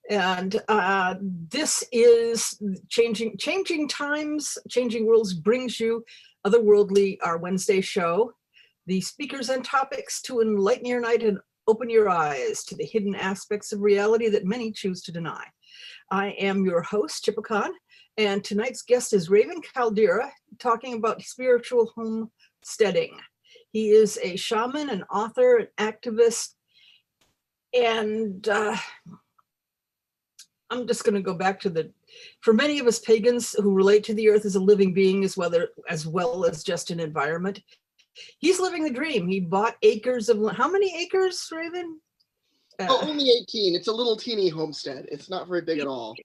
And this is Changing Times, Changing Worlds brings you Otherworldly, our Wednesday show. The speakers and topics to enlighten your night and open your eyes to the hidden aspects of reality that many choose to deny. I am your host, Chippa, and tonight's guest is Raven Kaldera, talking about spiritual homesteading. He is a shaman, an author, an activist, and I'm just going to go back to for many of us pagans who relate to the earth as a living being as well as just an environment, he's living the dream. He bought acres of, how many acres, Raven? Only 18. It's a little teeny homestead. It's not very big at all.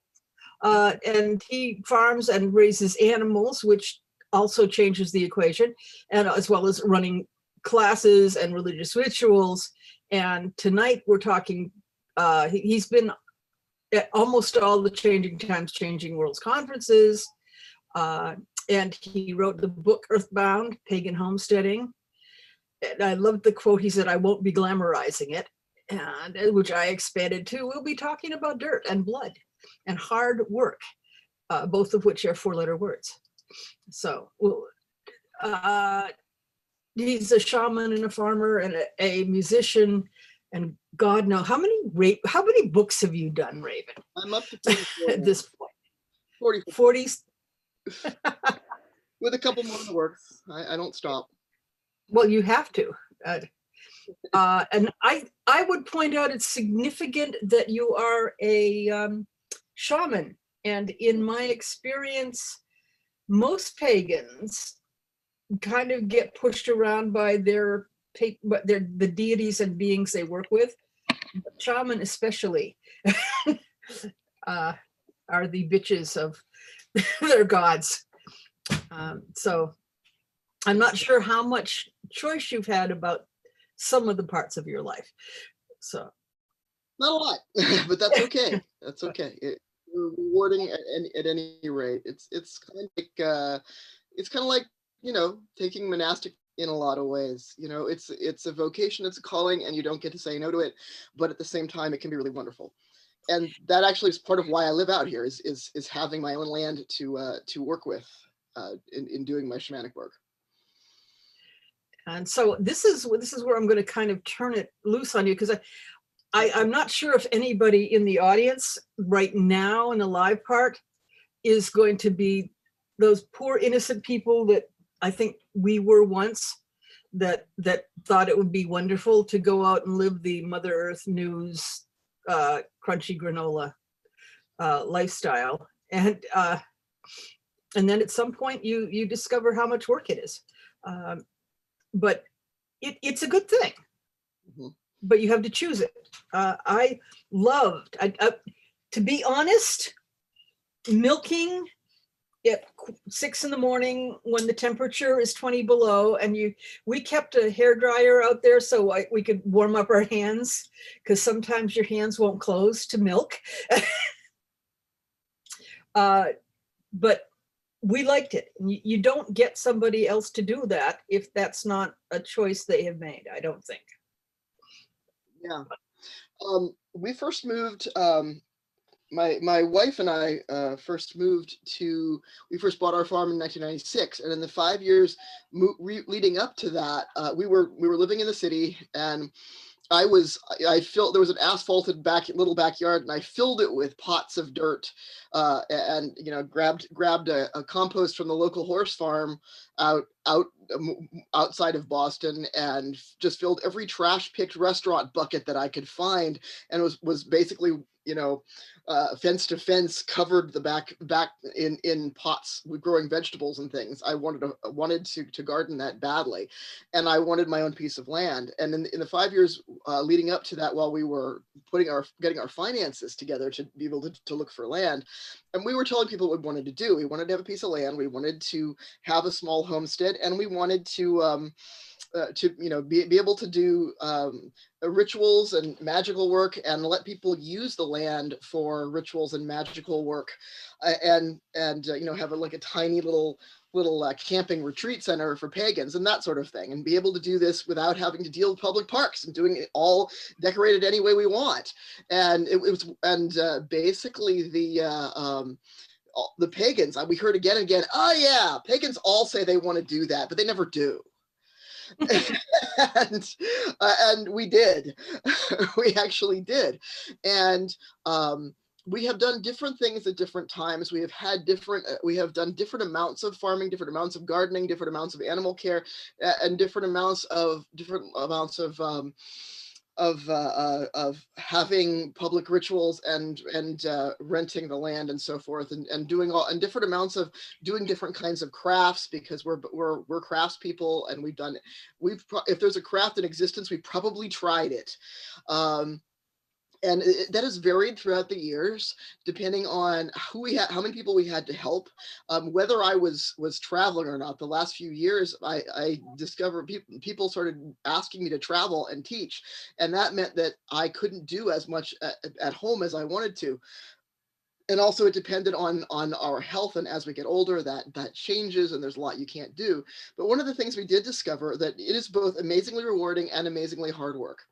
And he farms and raises animals, which also changes the equation, and as well as running classes and religious rituals. And tonight we're talking, he's been at almost all the Changing Times, Changing Worlds conferences. And he wrote the book EarthBound, Pagan Homesteading. And I loved the quote. He said, "I won't be glamorizing it," and which I expanded to. We'll be talking about dirt and blood and hard work, both of which are four-letter words. So he's a shaman and a farmer and a musician, and God knows how many books have you done, Raven? I'm up to 44 at this point. 40. With a couple more in the works. I don't stop. Well, you have to. And I would point out it's significant that you are a shaman. And in my experience, most pagans kind of get pushed around by the deities and beings they work with. But shaman especially are the bitches of their gods. So I'm not sure how much choice you've had about some of the parts of your life. So not a lot, but that's okay. That's okay. It's rewarding at any rate. It's kind of like taking monastic in a lot of ways. It's a vocation, it's a calling, and you don't get to say no to it. But at the same time, it can be really wonderful. And that actually is part of why I live out here is having my own land to work with in doing my shamanic work. And so this is where I'm going to kind of turn it loose on you, because I'm not sure if anybody in the audience right now in the live part is going to be those poor innocent people that I think we were once, that thought it would be wonderful to go out and live the Mother Earth News crunchy granola lifestyle, and then at some point you discover how much work it is. But it's a good thing. Mm-hmm. But you have to choose it. I loved, to be honest, milking at 6 in the morning when the temperature is 20 below, and we kept a hair dryer out there so we could warm up our hands, because sometimes your hands won't close to milk. But we liked it. You don't get somebody else to do that if that's not a choice they have made, I don't think. Yeah. We first moved, my wife and I first bought our farm in 1996. And in the 5 years leading up to that, we were living in the city, and I filled, there was an asphalted little backyard, and I filled it with pots of dirt, and grabbed a compost from the local horse farm outside of Boston, and just filled every trash picked restaurant bucket that I could find, and was basically fence to fence, covered the back in pots with growing vegetables and things. I wanted to garden that badly, and I wanted my own piece of land. And in the 5 years leading up to that, while we were getting our finances together to be able to look for land, and we were telling people what we wanted to do. We wanted to have a piece of land. We wanted to have a small homestead, and we wanted to to be able to do rituals and magical work, and let people use the land for rituals and magical work, and have like a tiny little camping retreat center for pagans and that sort of thing, and be able to do this without having to deal with public parks and doing it all decorated any way we want. And basically the pagans, we heard again and again, oh yeah, pagans all say they want to do that, but they never do. and we did. We actually did. And we have done different things at different times. We have done different amounts of farming, different amounts of gardening, different amounts of animal care, and different amounts of having public rituals and renting the land and so forth, and doing different amounts of doing different kinds of crafts, because we're craftspeople, and if there's a craft in existence, we probably tried it. And that has varied throughout the years, depending on how many people we had to help, whether I was traveling or not. The last few years, I discovered people started asking me to travel and teach, and that meant that I couldn't do as much at home as I wanted to. And also it depended on our health, and as we get older, that changes, and there's a lot you can't do. But one of the things we did discover, that it is both amazingly rewarding and amazingly hard work.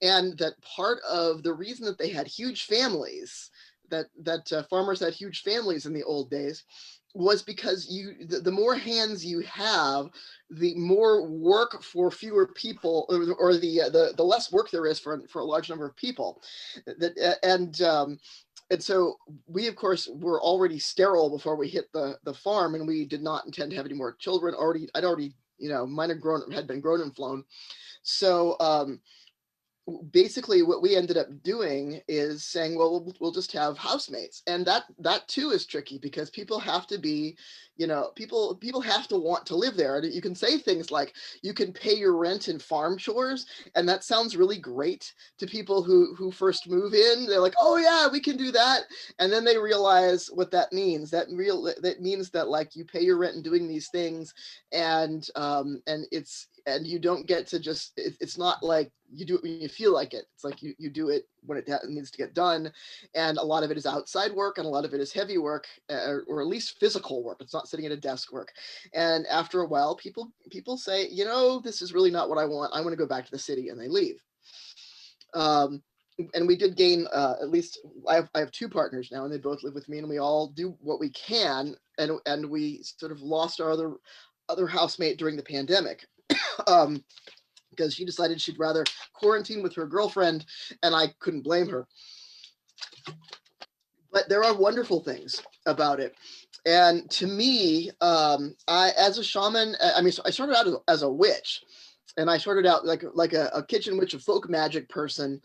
And that part of the reason that they had huge families, that farmers had huge families in the old days, was because the more hands you have, the more work for fewer people, or the less work there is for a large number of people. And so we, of course, were already sterile before we hit the farm, and we did not intend to have any more children. I'd already, mine had been grown and flown. So basically what we ended up doing is saying, well, we'll just have housemates. And that too is tricky, because people have to be, people have to want to live there. And you can say things like, you can pay your rent in farm chores, and that sounds really great to people who first move in. They're like, oh yeah, we can do that. And then they realize what that means. That means that, like, you pay your rent in doing these things, and you don't get to just, it's not like you do it when you feel like it. It's like you do it when it needs to get done. And a lot of it is outside work, and a lot of it is heavy work, or at least physical work. It's not sitting at a desk work. And after a while, people say, this is really not what I want. I want to go back to the city, and they leave. And we did gain, at least I have two partners now, and they both live with me, and we all do what we can. And we sort of lost our other housemate during the pandemic. Because she decided she'd rather quarantine with her girlfriend, and I couldn't blame her. But there are wonderful things about it. And to me, as a shaman, I started out as a witch, and I started out like a kitchen witch, a folk magic person.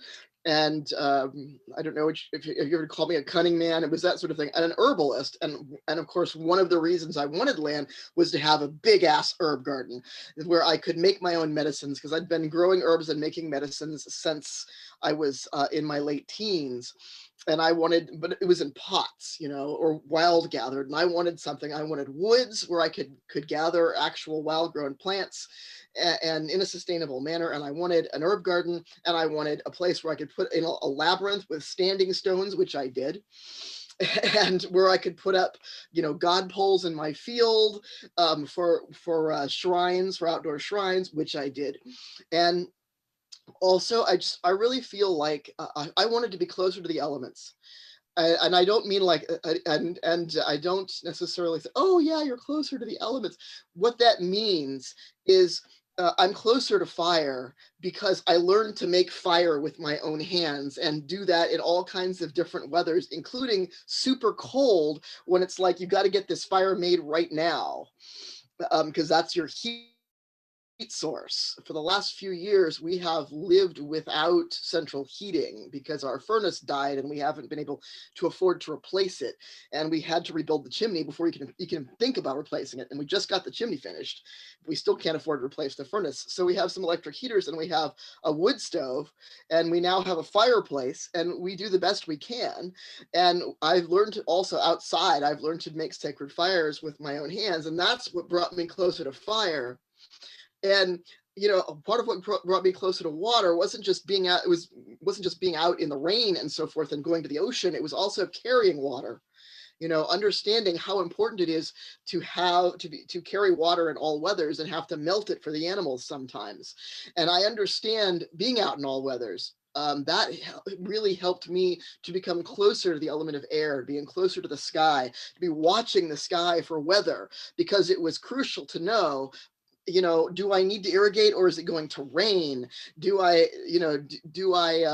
And I don't know if you ever called me a cunning man, it was that sort of thing, and an herbalist. And of course, one of the reasons I wanted land was to have a big ass herb garden where I could make my own medicines, because I'd been growing herbs and making medicines since I was in my late teens. And but it was in pots, or wild gathered. And I wanted woods where I could gather actual wild grown plants, and in a sustainable manner. And I wanted an herb garden, and I wanted a place where I could put in a labyrinth with standing stones, which I did, and where I could put up, god poles in my field, for shrines, for outdoor shrines, which I did. And also, I really feel like I wanted to be closer to the elements. And I don't mean like, and I don't necessarily say, oh yeah, you're closer to the elements. What that means is I'm closer to fire, because I learned to make fire with my own hands, and do that in all kinds of different weathers, including super cold, when it's like, you got to get this fire made right now, because that's your heat source. For the last few years, we have lived without central heating because our furnace died, and we haven't been able to afford to replace it. And we had to rebuild the chimney before you can think about replacing it. And we just got the chimney finished. We still can't afford to replace the furnace. So we have some electric heaters, and we have a wood stove, and we now have a fireplace, and we do the best we can. And I've learned to also outside, I've learned to make sacred fires with my own hands. And that's what brought me closer to fire. And you know, part of what brought me closer to water wasn't just being out, wasn't just being out in the rain and so forth and going to the ocean. It was also carrying water, you know, understanding how important it is to have to carry water in all weathers and have to melt it for the animals sometimes. And I understand being out in all weathers. That really helped me to become closer to the element of air, being closer to the sky, to be watching the sky for weather, because it was crucial to know, you know, do I need to irrigate or is it going to rain? Do I, you know, do I,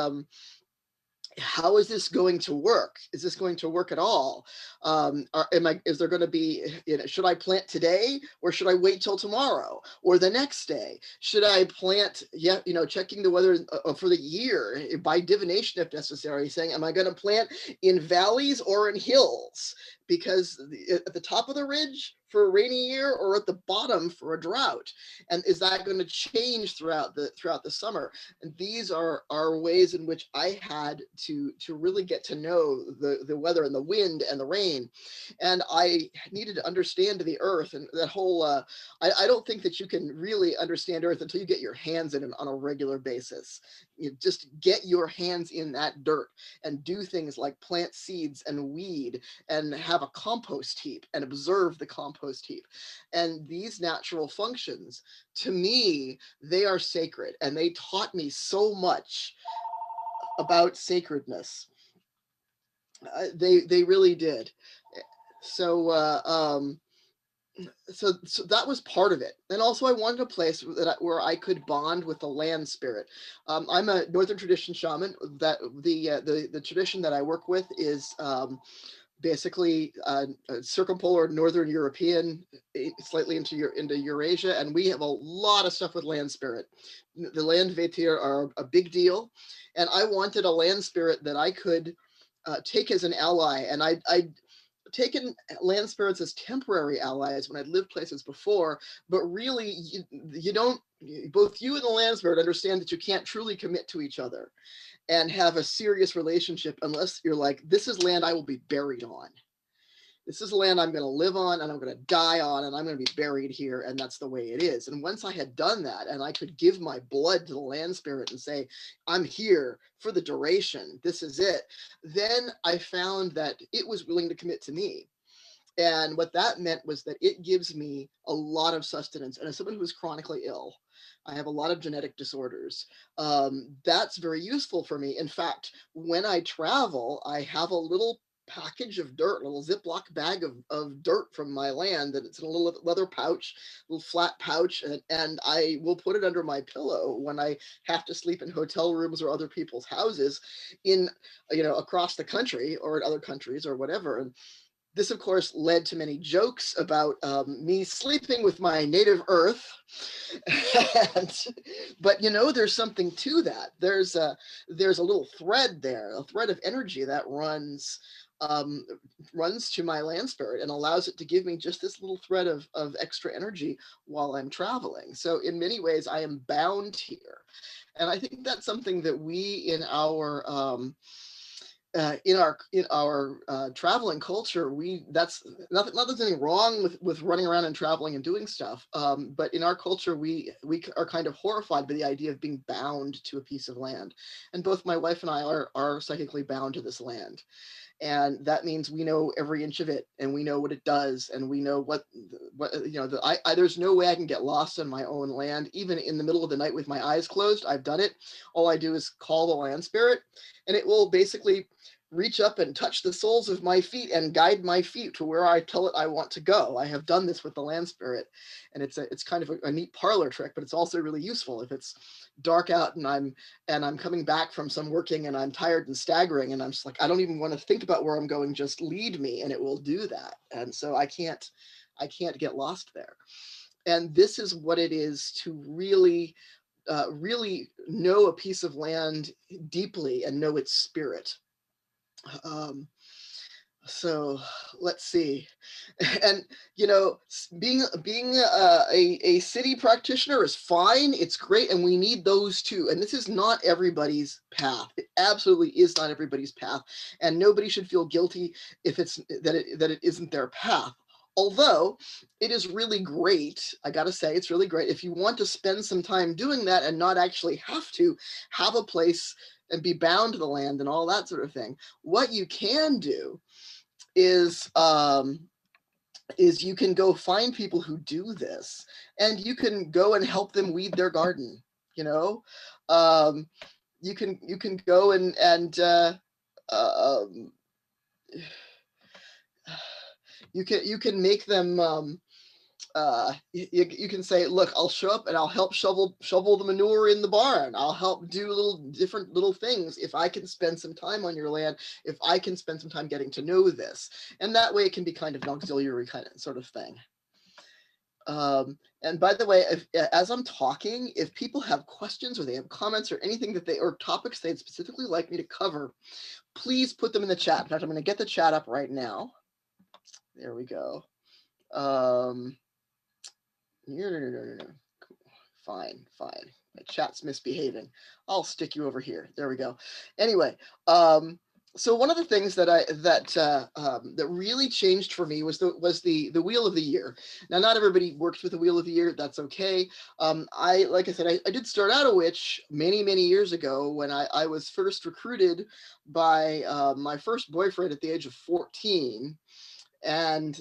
how is this going to work? Is this going to work at all? Is there going to be, you know, should I plant today or should I wait till tomorrow or the next day? Should I plant, yeah, you know, checking the weather for the year by divination if necessary, saying, am I going to plant in valleys or in hills? Because at the top of the ridge for a rainy year or at the bottom for a drought? And is that going to change throughout the summer? And these are ways in which I had to really get to know the weather and the wind and the rain. And I needed to understand the earth and that whole, I don't think that you can really understand earth until you get your hands in it on a regular basis. You just get your hands in that dirt and do things like plant seeds and weed and have a compost heap and observe the compost heap. And these natural functions, to me, they are sacred, and they taught me so much about sacredness. They really did. So so that was part of it. And also I wanted a place where I could bond with the land spirit. I'm a Northern tradition shaman. That the tradition that I work with is basically circumpolar Northern European, slightly into Eurasia, and we have a lot of stuff with land spirit. The land Vetir are a big deal, and I wanted a land spirit that I could take as an ally, and I'd taken land spirits as temporary allies when I'd lived places before, but really you don't, both you and the land spirit understand that you can't truly commit to each other and have a serious relationship unless you're like, this is land I will be buried on. This is land I'm going to live on and I'm going to die on and I'm going to be buried here. And that's the way it is. And once I had done that and I could give my blood to the land spirit and say, I'm here for the duration, this is it, then I found that it was willing to commit to me. And what that meant was that it gives me a lot of sustenance. And as someone who is chronically ill, I have a lot of genetic disorders. That's very useful for me. In fact, when I travel, I have a little package of dirt, a little Ziploc bag of dirt from my land, that it's in a little leather pouch, little flat pouch, and I will put it under my pillow when I have to sleep in hotel rooms or other people's houses in, you know, across the country or in other countries or whatever. And this, of course, led to many jokes about me sleeping with my native earth. But, you know, there's something to that. There's a little thread there, a thread of energy that runs to my land spirit and allows it to give me just this little thread of extra energy while I'm traveling. So in many ways, I am bound here. And I think that's something that we in our traveling culture, that's nothing. There's anything wrong with running around and traveling and doing stuff. But in our culture, we are kind of horrified by the idea of being bound to a piece of land. And both my wife and I are psychically bound to this land. And that means we know every inch of it, and we know what it does, and we know what you know. There's no way I can get lost on my own land, even in the middle of the night with my eyes closed. I've done it. All I do is call the land spirit, and it will basically reach up and touch the soles of my feet and guide my feet to where I tell it I want to go. I have done this with the land spirit, and it's kind of a neat parlor trick, but it's also really useful if it's dark out and I'm coming back from some working and I'm tired and staggering and I'm just like, I don't even want to think about where I'm going, just lead me, and it will do that. And so I can't get lost there. And this is what it is to really really know a piece of land deeply and know its spirit. So let's see. And you know, being a city practitioner is fine, it's great, and we need those too. And this is not everybody's path. It absolutely is not everybody's path, and nobody should feel guilty if it's that it isn't their path. Although it is really great, I gotta say, it's really great if you want to spend some time doing that and not actually have to have a place and be bound to the land and all that sort of thing. What you can do is you can go find people who do this, and you can go and help them weed their garden. You know, you can go and you can make them you can say, look, I'll show up and I'll help shovel the manure in the barn. I'll help do different little things if I can spend some time on your land, if I can spend some time getting to know this. And that way it can be kind of an auxiliary kind of sort of thing. And by the way, as I'm talking, if people have questions or they have comments or anything or topics they'd specifically like me to cover, please put them in the chat. In fact, I'm going to get the chat up right now. There we go. No. Fine. My chat's misbehaving. I'll stick you over here. There we go. Anyway, so one of the things that really changed for me was the Wheel of the Year. Now, not everybody works with the Wheel of the Year. That's okay. Like I said, I did start out a witch many years ago when I was first recruited by my first boyfriend at the age of 14. And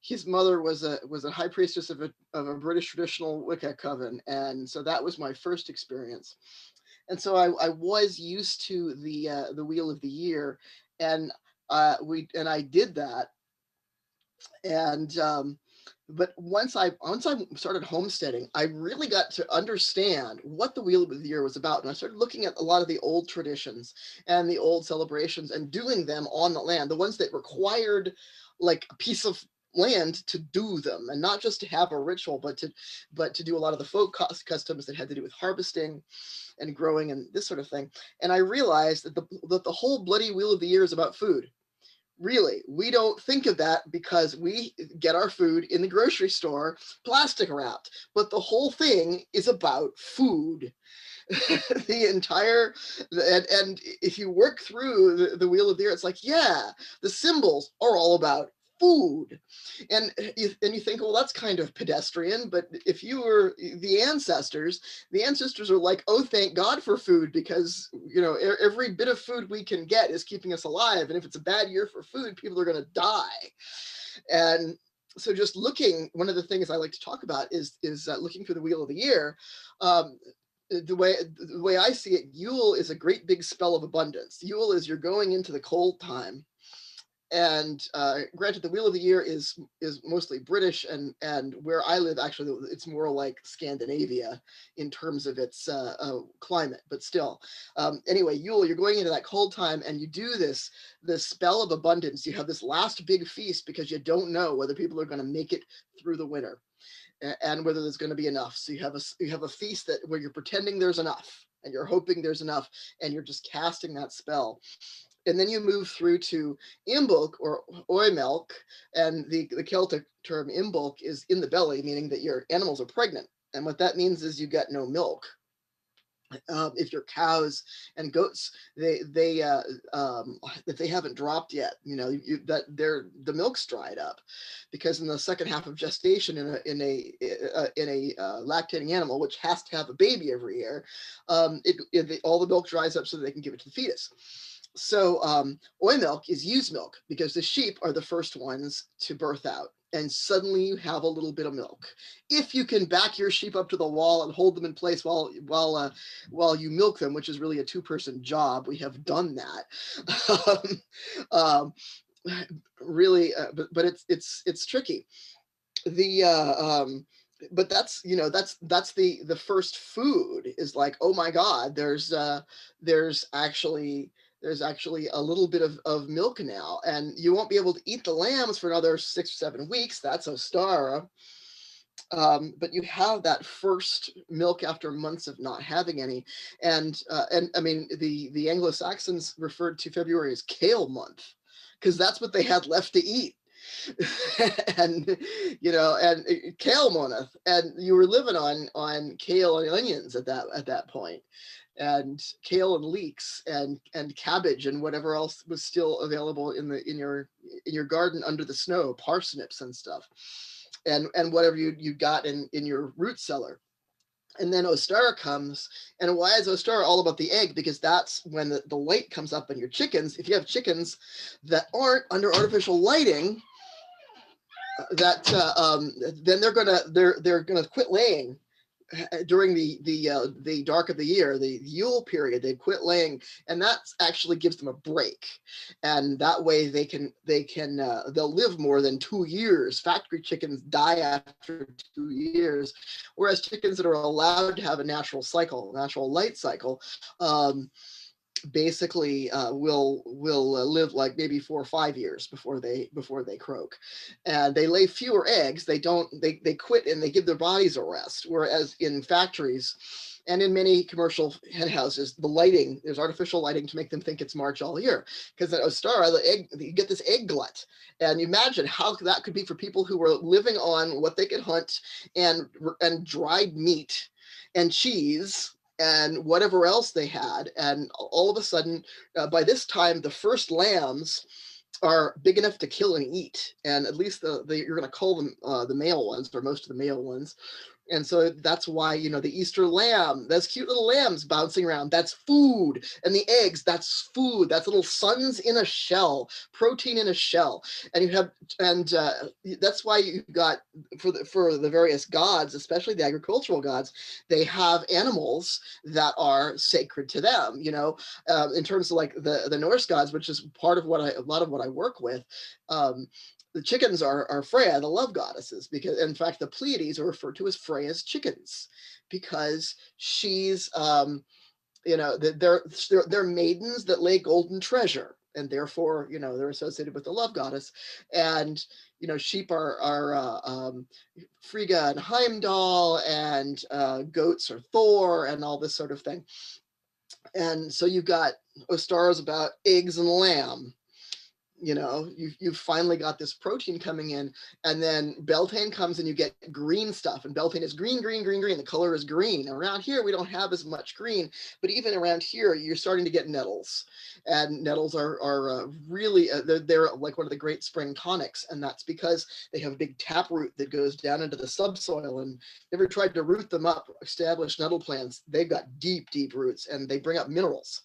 his mother was a high priestess of a British traditional Wicca coven, and so that was my first experience. And so I was used to the Wheel of the Year, and I did that, and but once I started homesteading, I really got to understand what the Wheel of the Year was about. And I started looking at a lot of the old traditions and the old celebrations and doing them on the land, the ones that required like a piece of land to do them, and not just to have a ritual, but to do a lot of the folk customs that had to do with harvesting and growing and this sort of thing. And I realized that the whole bloody Wheel of the Year is about food. Really, we don't think of that because we get our food in the grocery store, plastic wrapped, but the whole thing is about food. The entire, and if you work through the Wheel of the Year, it's like, yeah, the symbols are all about food. And you think, well, that's kind of pedestrian, but if you were the ancestors are like, oh, thank God for food, because every bit of food we can get is keeping us alive, and if it's a bad year for food, people are going to die. And so just looking, one of the things I like to talk about is looking through the Wheel of the Year. The way I see it, Yule is a great big spell of abundance. Yule is you're going into the cold time. And granted, the Wheel of the Year is mostly British, and where I live, actually, it's more like Scandinavia in terms of its climate. But still, anyway, Yule, you're going into that cold time, and you do this spell of abundance. You have this last big feast because you don't know whether people are going to make it through the winter, and whether there's going to be enough. So you have a feast where you're pretending there's enough, and you're hoping there's enough, and you're just casting that spell. And then you move through to Imbolc or Oimelc, and the Celtic term Imbolc is in the belly, meaning that your animals are pregnant. And what that means is you get no milk. If your cows and goats, if they haven't dropped yet, the milk's dried up, because in the second half of gestation in a lactating animal, which has to have a baby every year, all the milk dries up so that they can give it to the fetus. So Oimelc is ewe milk, because the sheep are the first ones to birth out. And suddenly you have a little bit of milk. If you can back your sheep up to the wall and hold them in place while you milk them, which is really a two-person job, we have done that. Really, but it's tricky. But that's the first food is like, oh my God, there's actually a little bit of milk now, and you won't be able to eat the lambs for another 6 or 7 weeks. That's Ostara. But you have that first milk after months of not having any. And I mean, the Anglo-Saxons referred to February as kale month, because that's what they had left to eat. and kale month, and you were living on kale and onions at that point. and kale and leeks and cabbage and whatever else was still available in your garden under the snow, parsnips and stuff, and whatever you got in your root cellar. And then Ostara comes, and why is Ostara all about the egg? Because that's when the light comes up on your chickens. If you have chickens that aren't under artificial lighting, that then they're gonna quit laying during the dark of the year, the Yule period. They quit laying, and that actually gives them a break, and that way they'll live more than 2 years. Factory chickens die after 2 years, whereas chickens that are allowed to have a natural light cycle, basically will live like maybe 4 or 5 years before they croak, and they lay fewer eggs. They quit and they give their bodies a rest. Whereas in factories and in many commercial hen houses, there's artificial lighting to make them think it's March all year, because at Ostara, you get this egg glut. And imagine how that could be for people who were living on what they could hunt and dried meat and cheese and whatever else they had. And all of a sudden, by this time, the first lambs are big enough to kill and eat. And at least you're going to call them the male ones, or most of the male ones. And so that's why, the Easter lamb, those cute little lambs bouncing around, that's food. And the eggs, that's food. That's little suns in a shell, protein in a shell. And that's why you got, for the various gods, especially the agricultural gods, they have animals that are sacred to them, in terms of like the Norse gods, which is part of a lot of what I work with. The chickens are Freya, the love goddesses, because in fact the Pleiades are referred to as Freya's chickens, because she's they're maidens that lay golden treasure, and therefore they're associated with the love goddess. And sheep are Frigga and Heimdall, and goats are Thor, and all this sort of thing. And so you've got Ostara's about eggs and lamb. You've finally got this protein coming in, and then Beltane comes and you get green stuff, and Beltane is green. The color is green. Around here, we don't have as much green, but even around here, you're starting to get nettles, and nettles are really, they're like one of the great spring tonics, and that's because they have a big taproot that goes down into the subsoil. And never tried to root them up, established nettle plants. They've got deep roots, and they bring up minerals.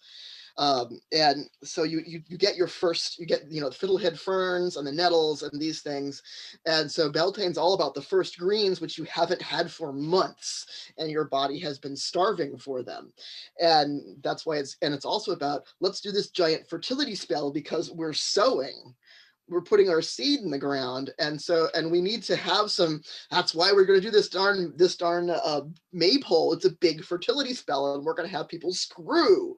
And so you get the fiddlehead ferns and the nettles and these things. And so Beltane's all about the first greens, which you haven't had for months, and your body has been starving for them. And that's why it's also about, let's do this giant fertility spell, because we're sowing. We're putting our seed in the ground, and we need to have some. That's why we're going to do this darn maypole. It's a big fertility spell, and we're going to have people screw.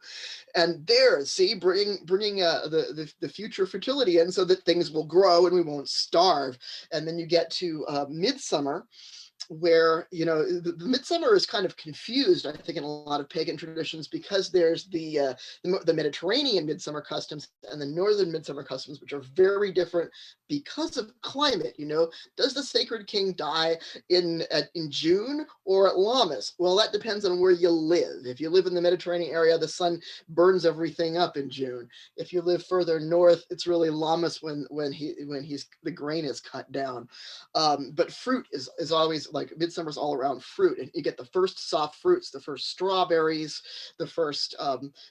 And bringing the future fertility in, so that things will grow and we won't starve. And then you get to midsummer, where the midsummer is kind of confused, I think, in a lot of pagan traditions, because there's the Mediterranean midsummer customs and the northern midsummer customs, which are very different because of climate. Does the sacred king die in June or at Lammas? Well, that depends on where you live. If you live in the Mediterranean area, the sun burns everything up in June. If you live further north, it's really Lammas when the grain is cut down. But fruit is always, like, midsummer's all around fruit, and you get the first soft fruits, the first strawberries, the first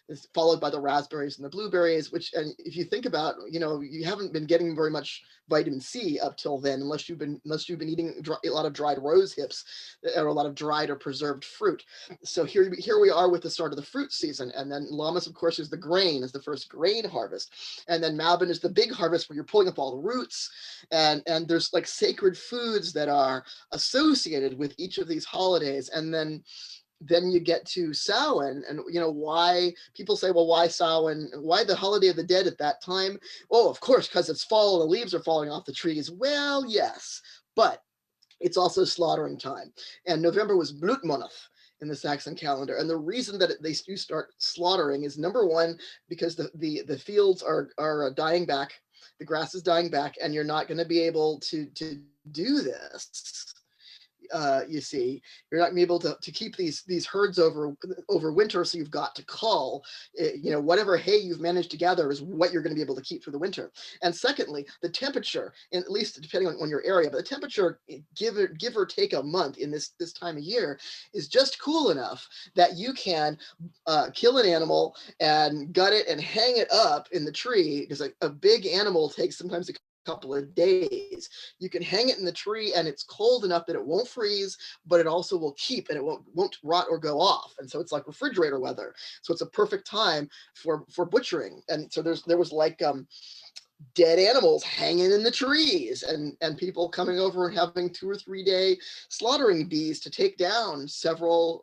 is followed by the raspberries and the blueberries, which, and if you think about, you haven't been getting very much vitamin C up till then, unless you've been eating a lot of dried rose hips, or a lot of dried or preserved fruit. So here we are with the start of the fruit season. And then Lammas, of course, is the first grain harvest, and then Mabon is the big harvest, where you're pulling up all the roots, and there's like sacred foods that are associated with each of these holidays. And then you get to Samhain, and why people say, well, why Samhain? Why the holiday of the dead at that time? Oh, of course, because it's fall and the leaves are falling off the trees. Well, yes, but it's also slaughtering time. And November was Blutmonat in the Saxon calendar. And the reason that they do start slaughtering is, number one, because the fields are dying back, the grass is dying back, and you're not going to be able to do this you see. You're not gonna be able to keep these herds over winter, so you've got to cull. You know, whatever hay you've managed to gather is what you're going to be able to keep through the winter. And secondly, the temperature, and at least depending on your area, but the temperature, give or take a month in this time of year, is just cool enough that you can kill an animal and gut it and hang it up in the tree, because a big animal takes sometimes a couple of days. You can hang it in the tree, and it's cold enough that it won't freeze, but it also will keep, and it won't rot or go off. And so it's like refrigerator weather. So it's a perfect time for butchering. And so there was like dead animals hanging in the trees, and people coming over and having 2 or 3 day slaughtering bees to take down several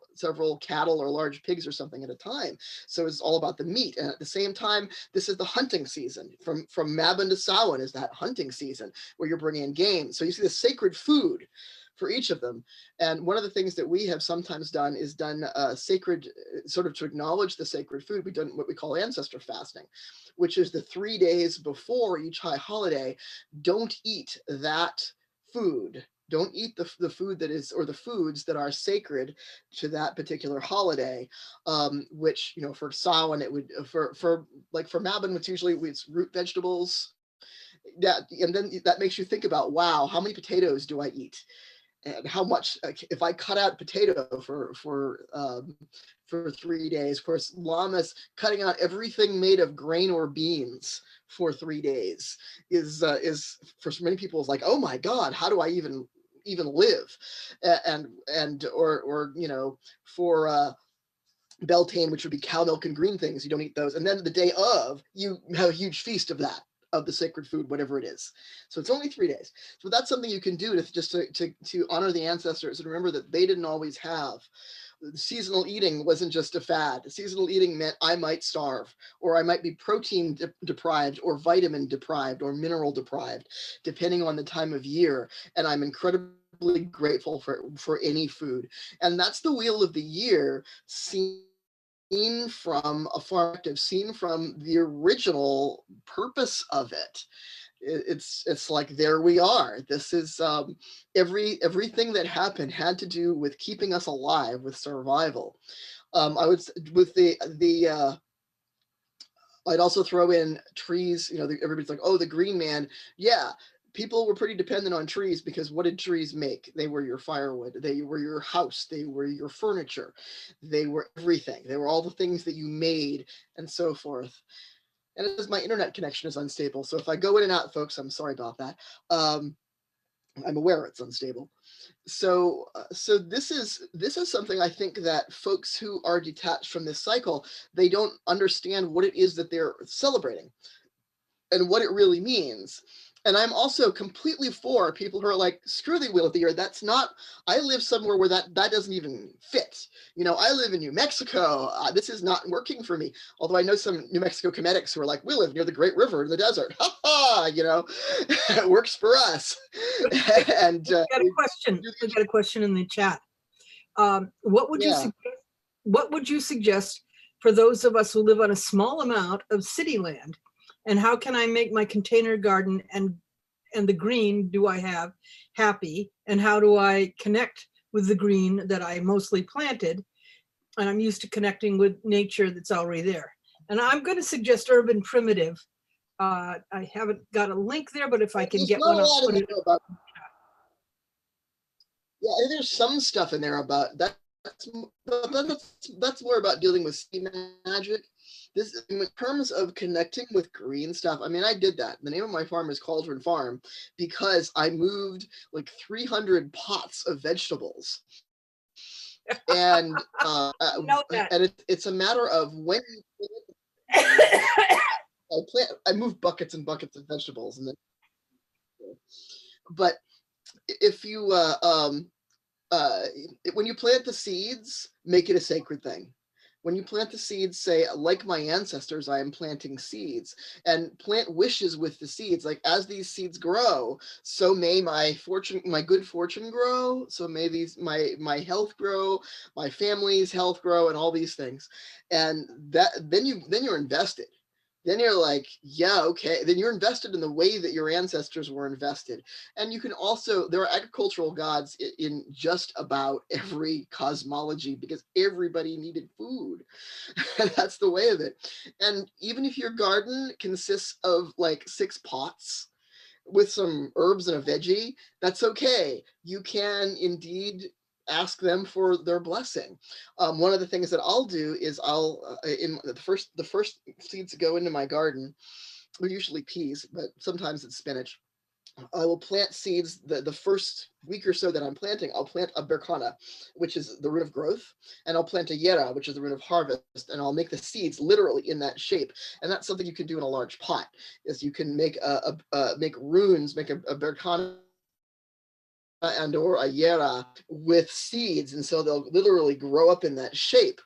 cattle or large pigs or something at a time. So it's all about the meat. And at the same time, this is the hunting season. From Mabon to Samhain is that hunting season where you're bringing in game. So you see the sacred food for each of them. And one of the things that we have sometimes done is sacred, sort of to acknowledge the sacred food. We've done what we call Ancestor Fasting, which is the 3 days before each high holiday. Don't eat that food. Don't eat the food that is, or the foods that are sacred to that particular holiday. Which, you know, for Samhain, it would, for Mabon, it's usually it's root vegetables. And then that makes you think about, wow, how many potatoes do I eat? And how much, if I cut out potato for 3 days. Of course, Lammas cutting out everything made of grain or beans for 3 days is for many people is like, oh my God, how do I even live? Or you know, for Beltane, which would be cow milk and green things, you don't eat those. And then the day of, you have a huge feast of that, of the sacred food, whatever it is. So it's only 3 days. So that's something you can do to honor the ancestors, and remember that they didn't always have. Seasonal eating wasn't just a fad. Seasonal eating meant I might starve, or I might be protein deprived, or vitamin deprived, or mineral deprived, depending on the time of year. And I'm incredibly grateful for any food. And that's the wheel of the year, seen from a farm, seen from the original purpose of it. It's like, there we are. This is everything that happened had to do with keeping us alive, with survival. I would, with I'd also throw in trees. You know, everybody's like, oh, the green man. Yeah, people were pretty dependent on trees, because what did trees make? They were your firewood. They were your house. They were your furniture. They were everything. They were all the things that you made, and so forth. And as my internet connection is unstable, so if I go in and out, folks, I'm sorry about that. I'm aware it's unstable. So this is something I think that folks who are detached from this cycle, they don't understand what it is that they're celebrating and what it really means. And I'm also completely for people who are like, screw the wheel of the year. That's not, I live somewhere where that doesn't even fit. You know, I live in New Mexico. This is not working for me. Although I know some New Mexico comedics who are like, we live near the Great River in the desert. Ha ha, you know, it works for us. And we got a question. We got a question in the chat. What would you suggest for those of us who live on a small amount of city land? And how can I make my container garden and the green do I have happy? And how do I connect with the green that I mostly planted? And I'm used to connecting with nature that's already there. And I'm going to suggest urban primitive. I haven't got a link there, but if I can get one, I'll put it up. Yeah, there's some stuff in there about that. That's more about dealing with sea magic. This, in terms of connecting with green stuff, I mean, I did that. The name of my farm is Cauldron Farm because I moved like 300 pots of vegetables. And it's a matter of when I moved buckets and buckets of vegetables, and then, but if you when you plant the seeds, make it a sacred thing. When you plant the seeds, say, like my ancestors, I am planting seeds, and plant wishes with the seeds. Like, as these seeds grow, so may my good fortune grow. So may my health grow, my family's health grow, and all these things. And then you're invested. then you're like, yeah, okay. Then you're invested in the way that your ancestors were invested. And you can also, there are agricultural gods in just about every cosmology because everybody needed food. That's the way of it. And even if your garden consists of like 6 pots with some herbs and a veggie, that's okay. You can indeed ask them for their blessing. One of the things that I'll do is I'll in the first seeds that go into my garden are usually peas, but sometimes it's spinach. I will plant seeds the first week or so that I'm planting. I'll plant a berkana, which is the root of growth, and I'll plant a yera, which is the root of harvest, and I'll make the seeds literally in that shape. And that's something you can do in a large pot. Is you can make make runes, make a berkana and or a yera with seeds, and so they'll literally grow up in that shape.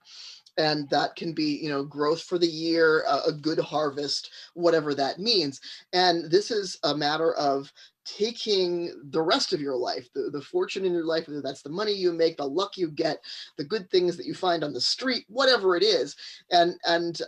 And that can be, you know, growth for the year, a good harvest, whatever that means. And this is a matter of taking the rest of your life, the fortune in your life, whether that's the money you make, the luck you get, the good things that you find on the street, whatever it is, and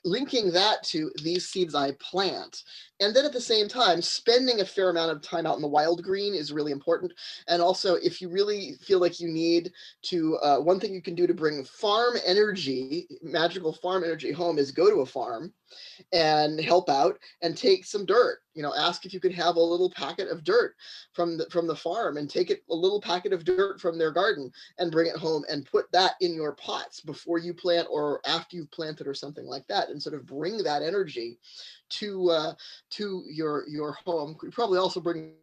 linking that to these seeds I plant. And then at the same time, spending a fair amount of time out in the wild green is really important. And also, if you really feel like you need to, one thing you can do to bring farm energy, magical farm energy home is go to a farm and help out and take some dirt. You know, ask if you could have a little packet of dirt from the farm, and take it a little packet of dirt from their garden and bring it home and put that in your pots before you plant or after you've planted or something like that, and sort of bring that energy to your home. You probably also bring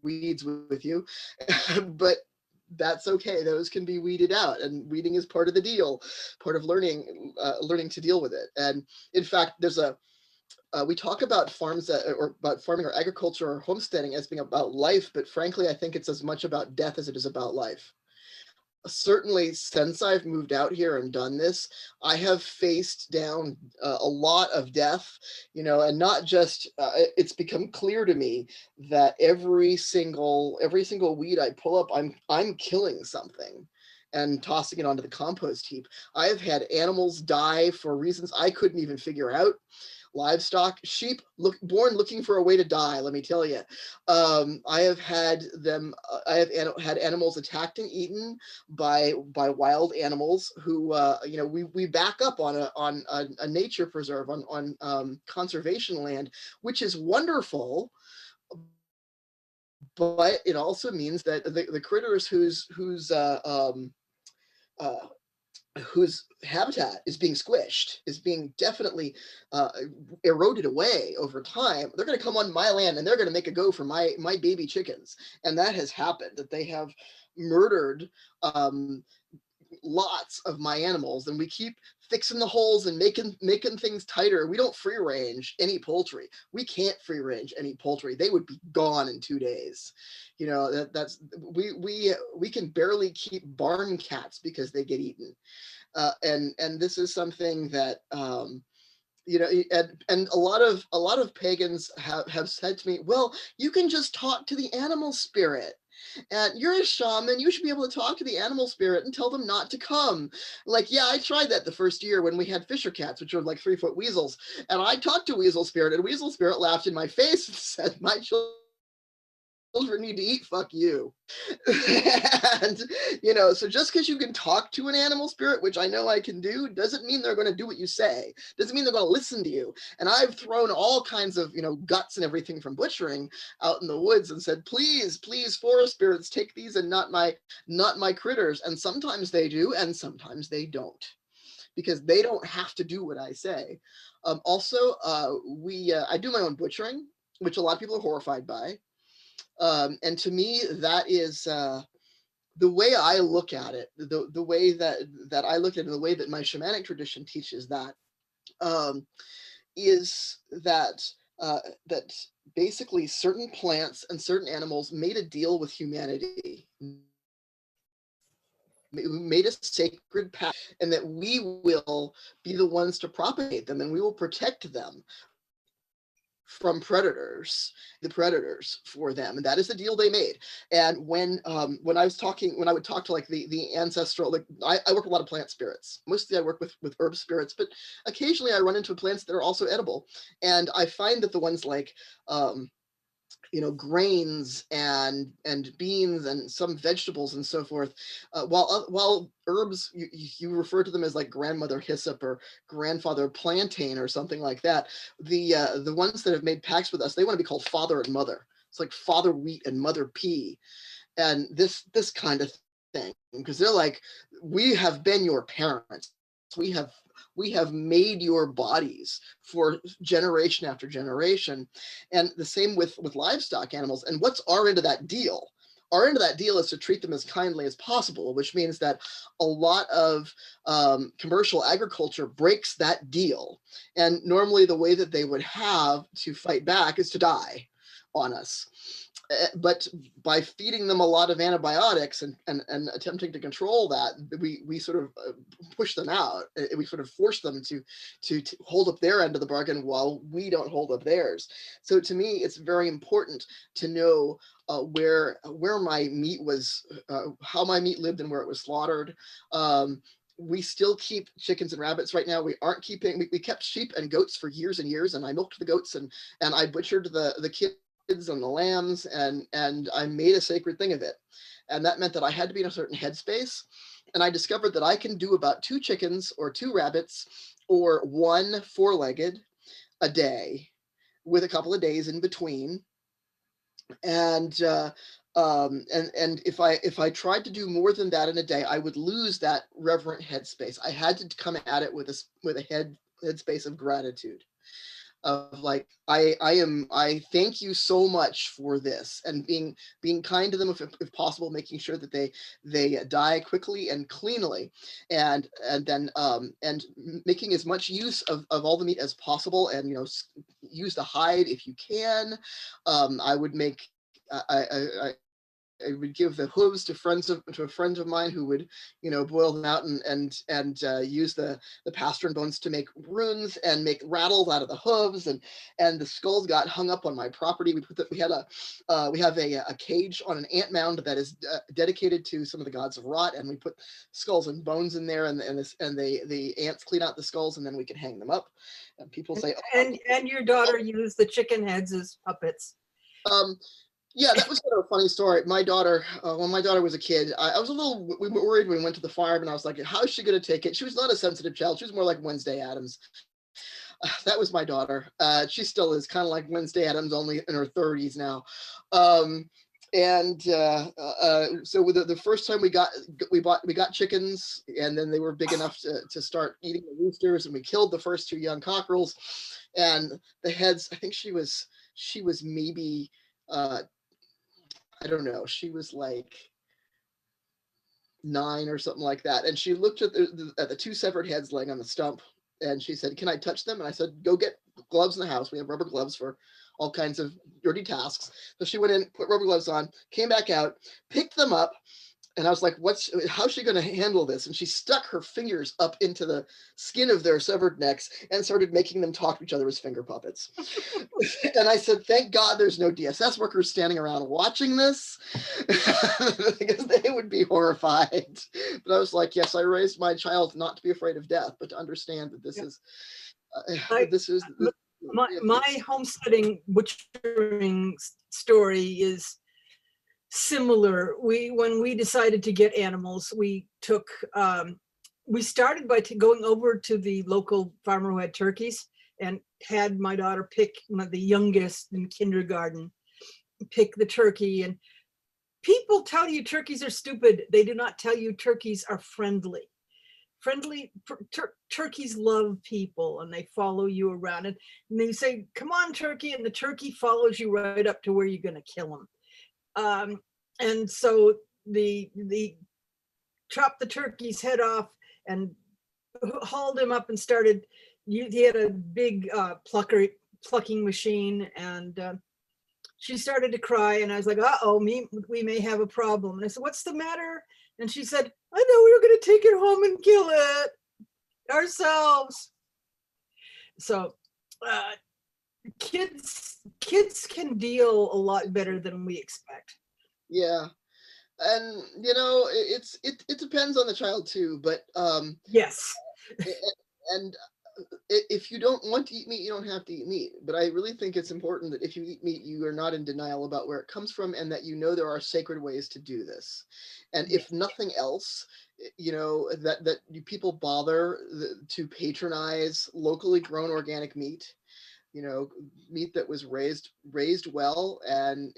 weeds with you, but that's okay. Those can be weeded out, and weeding is part of the deal, part of learning to deal with it. And in fact, there's a we talk about farms or about farming or agriculture or homesteading as being about life, but frankly, I think it's as much about death as it is about life. Certainly, since I've moved out here and done this, I have faced down a lot of death, you know, and not just, it's become clear to me that every single weed I pull up, I'm killing something and tossing it onto the compost heap. I have had animals die for reasons I couldn't even figure out. Livestock, sheep, born looking for a way to die. Let me tell you, I have had them. I have had animals attacked and eaten by wild animals who, you know, we back up on a nature preserve, on conservation land, which is wonderful. But it also means that the critters whose habitat is being squished, is being definitely eroded away over time, they're going to come on my land and they're going to make a go for my baby chickens. And that has happened, that they have murdered lots of my animals, and we keep fixing the holes and making things tighter. We don't free range any poultry. We can't free range any poultry. They would be gone in 2 days. You know, that's we can barely keep barn cats because they get eaten. And this is something that you know, and a lot of pagans have said to me, well, you can just talk to the animal spirit. And you're a shaman, you should be able to talk to the animal spirit and tell them not to come. Like, yeah, I tried that the first year when we had fisher cats, which are like 3-foot weasels. And I talked to Weasel Spirit, and Weasel Spirit laughed in my face and said, my children need to eat, fuck you. And, you know, so just because you can talk to an animal spirit, which I know I can do, doesn't mean they're going to do what you say. Doesn't mean they're going to listen to you. And I've thrown all kinds of, you know, guts and everything from butchering out in the woods and said, please, please, forest spirits, take these and not my critters. And sometimes they do, and sometimes they don't, because they don't have to do what I say. Also, I do my own butchering, which a lot of people are horrified by. And to me, that is the way I look at it, the way that I look at it, and the way that my shamanic tradition teaches that, is that that basically certain plants and certain animals made a deal with humanity, made a sacred pact, and that we will be the ones to propagate them and we will protect them from predators, the predators for them, and that is the deal they made. And when I would talk to like the ancestral, like I work with a lot of plant spirits. Mostly I work with herb spirits, but occasionally I run into plants that are also edible, and I find that the ones like grains and beans and some vegetables and so forth. While herbs, you refer to them as like grandmother hyssop or grandfather plantain or something like that. The ones that have made pacts with us, they want to be called father and mother. It's like father wheat and mother pea, and this kind of thing, because they're like, we have been your parents. We have made your bodies for generation after generation. And the same with livestock animals. And what's our end of that deal? Our end of that deal is to treat them as kindly as possible, which means that a lot of commercial agriculture breaks that deal. And normally the way that they would have to fight back is to die on us. But by feeding them a lot of antibiotics and attempting to control that, we sort of push them out. We sort of force them to hold up their end of the bargain while we don't hold up theirs. So to me, it's very important to know where my meat was, how my meat lived and where it was slaughtered. We still keep chickens and rabbits right now. We aren't keeping, we kept sheep and goats for years and years, and I milked the goats and I butchered the kids and the lambs, and I made a sacred thing of it. And that meant that I had to be in a certain headspace. And I discovered that I can do about 2 chickens or 2 rabbits or 1 4-legged a day with a couple of days in between. And if I tried to do more than that in a day, I would lose that reverent headspace. I had to come at it with a headspace of gratitude, of like, I thank you so much for this, and being kind to them if possible, making sure that they die quickly and cleanly, and then making as much use of all the meat as possible, and use the hide if you can. I would make I would give the hooves to a friend of mine who would, boil them out and use the pastern bones to make runes and make rattles out of the hooves, and the skulls got hung up on my property. We have a cage on an ant mound that is dedicated to some of the gods of rot, and we put skulls and bones in there, and the ants clean out the skulls, and then we can hang them up. And people say, and your daughter used the chicken heads as puppets. Yeah, that was kind of a funny story. My daughter, when my daughter was a kid, I was a little worried when we went to the farm, and I was like, how is she going to take it? She was not a sensitive child. She was more like Wednesday Addams. That was my daughter. She still is kind of like Wednesday Addams, only in her 30s now. So the first time we got chickens, and then they were big enough to start eating the roosters, and we killed the first 2 young cockerels, and the heads, I think she was maybe, I don't know, she was like 9 or something like that. And she looked at the 2 severed heads laying on the stump, and she said, can I touch them? And I said, go get gloves in the house. We have rubber gloves for all kinds of dirty tasks. So she went in, put rubber gloves on, came back out, picked them up. And I was like, how's she going to handle this? And she stuck her fingers up into the skin of their severed necks and started making them talk to each other as finger puppets. And I said, thank God there's no DSS workers standing around watching this, because they would be horrified. But I was like, yes, I raised my child not to be afraid of death, but to understand that this is, my homesteading butchering story is similar. When we decided to get animals, we started by going over to the local farmer who had turkeys, and had my daughter pick, one of the youngest in kindergarten, pick the turkey. And people tell you turkeys are stupid. They do not tell you turkeys are friendly. Turkeys love people, and they follow you around, and they say, come on, turkey, and the turkey follows you right up to where you're going to kill them. And so the chopped the turkey's head off and hauled him up and started. He had a big plucking machine, and she started to cry, and I was like, uh-oh, we may have a problem. And I said, what's the matter? And she said, I know, we were going to take it home and kill it ourselves. So kids can deal a lot better than we expect. Yeah. And it depends on the child too, but Yes. and if you don't want to eat meat, you don't have to eat meat. But I really think it's important that if you eat meat, you are not in denial about where it comes from, and that there are sacred ways to do this. And if nothing else, that people bother to patronize locally grown organic meat, meat that was raised well and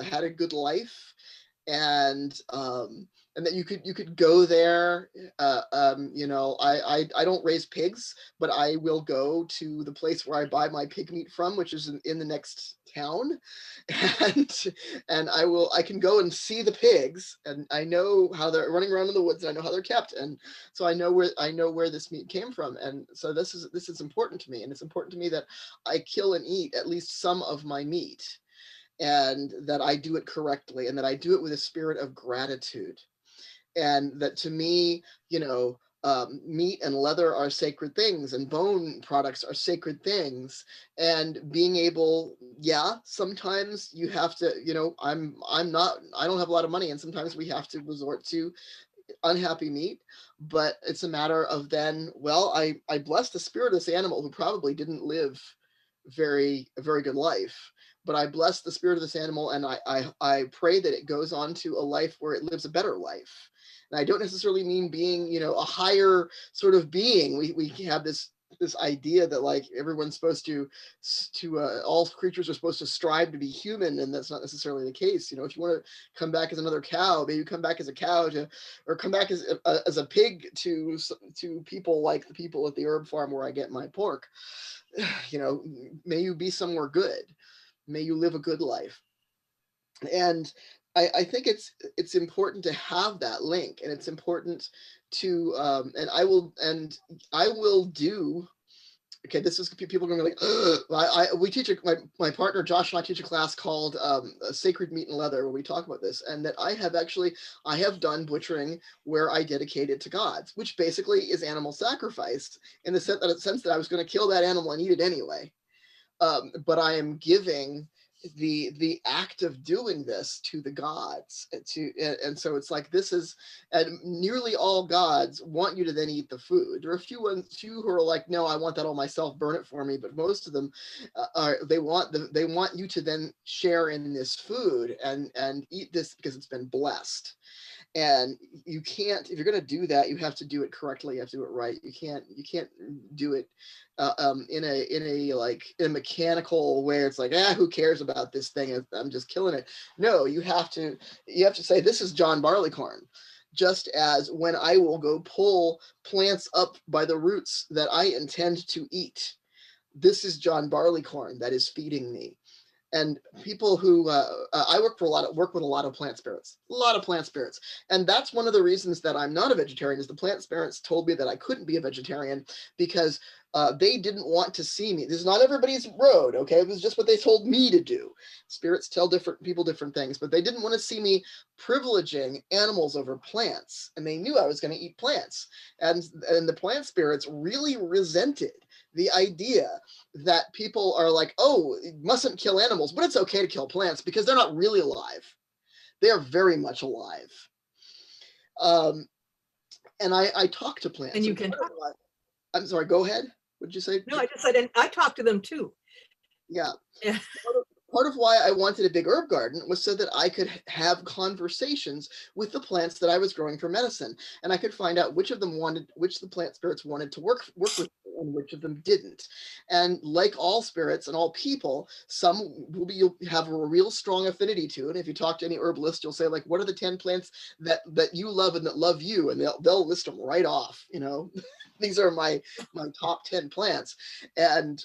had a good life, and that you could go there. I don't raise pigs, but I will go to the place where I buy my pig meat from, which is in the next town, and I can go and see the pigs, and I know how they're running around in the woods, and I know how they're kept, and so I know where this meat came from. And so this is important to me, and it's important to me that I kill and eat at least some of my meat, and that I do it correctly, and that I do it with a spirit of gratitude. And that to me, meat and leather are sacred things, and bone products are sacred things. And being able, sometimes you have to, I don't have a lot of money, and sometimes we have to resort to unhappy meat, but it's a matter of then, well, I bless the spirit of this animal who probably didn't live a very good life, but I bless the spirit of this animal, and I pray that it goes on to a life where it lives a better life. And I don't necessarily mean being, a higher sort of being. We have this idea that like everyone's supposed to all creatures are supposed to strive to be human, and that's not necessarily the case. If you want to come back as another cow, maybe come back as a cow or come back as a pig to people like the people at the herb farm where I get my pork. May you be somewhere good. May you live a good life. And I think it's important to have that link, and it's important to and I will do. Okay, this is people are going to be like, we teach my partner Josh and I teach a class called Sacred Meat and Leather, where we talk about this, and that I have done butchering where I dedicate it to gods, which basically is animal sacrifice in the sense that I was going to kill that animal and eat it anyway. But I am giving the act of doing this to the gods, and so it's like this is, and nearly all gods want you to then eat the food. There are a few who are like, no, I want that all myself, burn it for me, but most of them they want you to then share in this food and eat this because it's been blessed. And you can't, if you're going to do that, you have to do it correctly. You have to do it right. You can't do it in a mechanical way. It's like, who cares about this thing? I'm just killing it. No, you have to say, this is John Barleycorn. Just as when I will go pull plants up by the roots that I intend to eat, this is John Barleycorn that is feeding me. And people who I work with a lot of plant spirits, and that's one of the reasons that I'm not a vegetarian. Is the plant spirits told me that I couldn't be a vegetarian because they didn't want to see me. This is not everybody's road, okay? It was just what they told me to do. Spirits tell different people different things, but they didn't want to see me privileging animals over plants, and they knew I was going to eat plants, and the plant spirits really resented the idea that people are like, oh, you mustn't kill animals, but it's okay to kill plants because they're not really alive. They are very much alive. And I talk to plants. And you can. I'm sorry, go ahead. What did you say? No, I just said, and I talk to them too. Yeah. Part of why I wanted a big herb garden was so that I could have conversations with the plants that I was growing for medicine, and I could find out which the plant spirits wanted to work with, and which of them didn't. And like all spirits and all people, some you'll have a real strong affinity to, and if you talk to any herbalist, you'll say like, what are the 10 plants that you love and that love you, and they'll list them right off. These are my top 10 plants, and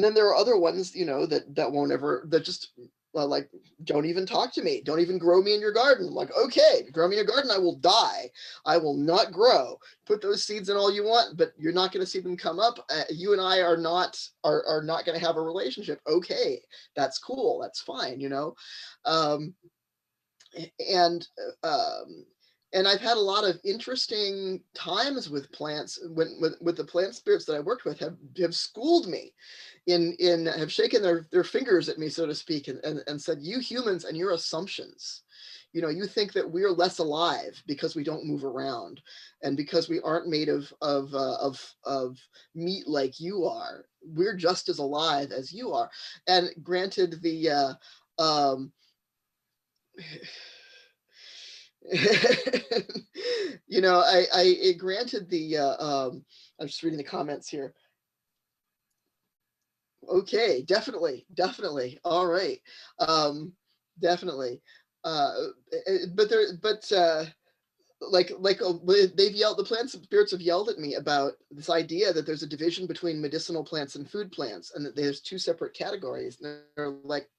then there are other ones, that won't ever, that just like, don't even talk to me. Don't even grow me in your garden. I'm like, okay, grow me in your garden, I will die. I will not grow. Put those seeds in all you want, but you're not going to see them come up. You and I are not going to have a relationship. Okay, that's cool. That's fine, and And I've had a lot of interesting times with plants with the plant spirits that I worked with have schooled me have shaken their fingers at me, so to speak, and said, you humans and your assumptions, you think that we're less alive because we don't move around and because we aren't made of meat like you are. We're just as alive as you are. And granted, the I granted the I'm just reading the comments here. Okay, definitely. All right. Definitely. They've yelled, the plants spirits have yelled at me about this idea that there's a division between medicinal plants and food plants, and that there's two separate categories. And they're like,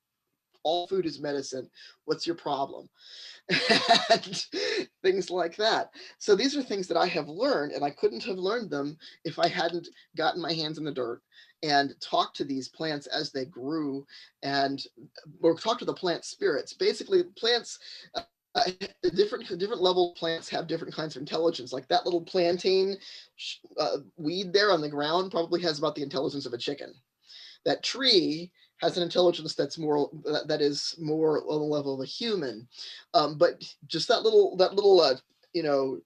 all food is medicine. What's your problem? And things like that. So these are things that I have learned, and I couldn't have learned them if I hadn't gotten my hands in the dirt and talked to these plants as they grew, or talked to the plant spirits. Basically, plants, different level plants have different kinds of intelligence. Like that little plantain weed there on the ground probably has about the intelligence of a chicken. That tree has an intelligence that is more on the level of a human, but just that little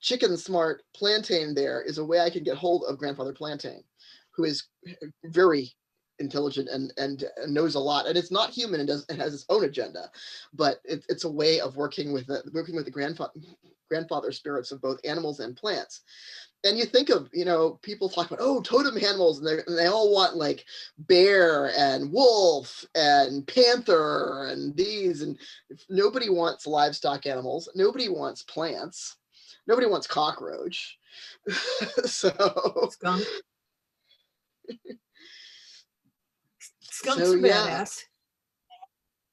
chicken smart plantain there is a way I can get hold of Grandfather Plantain, who is very intelligent and knows a lot, and it's not human and has its own agenda, but it's a way of working with the grandfather spirits of both animals and plants. And you think of, people talk about, oh, totem animals, and they all want like bear and wolf and panther and these, and nobody wants livestock animals. Nobody wants plants. Nobody wants cockroach. So Skunk. Skunk's badass.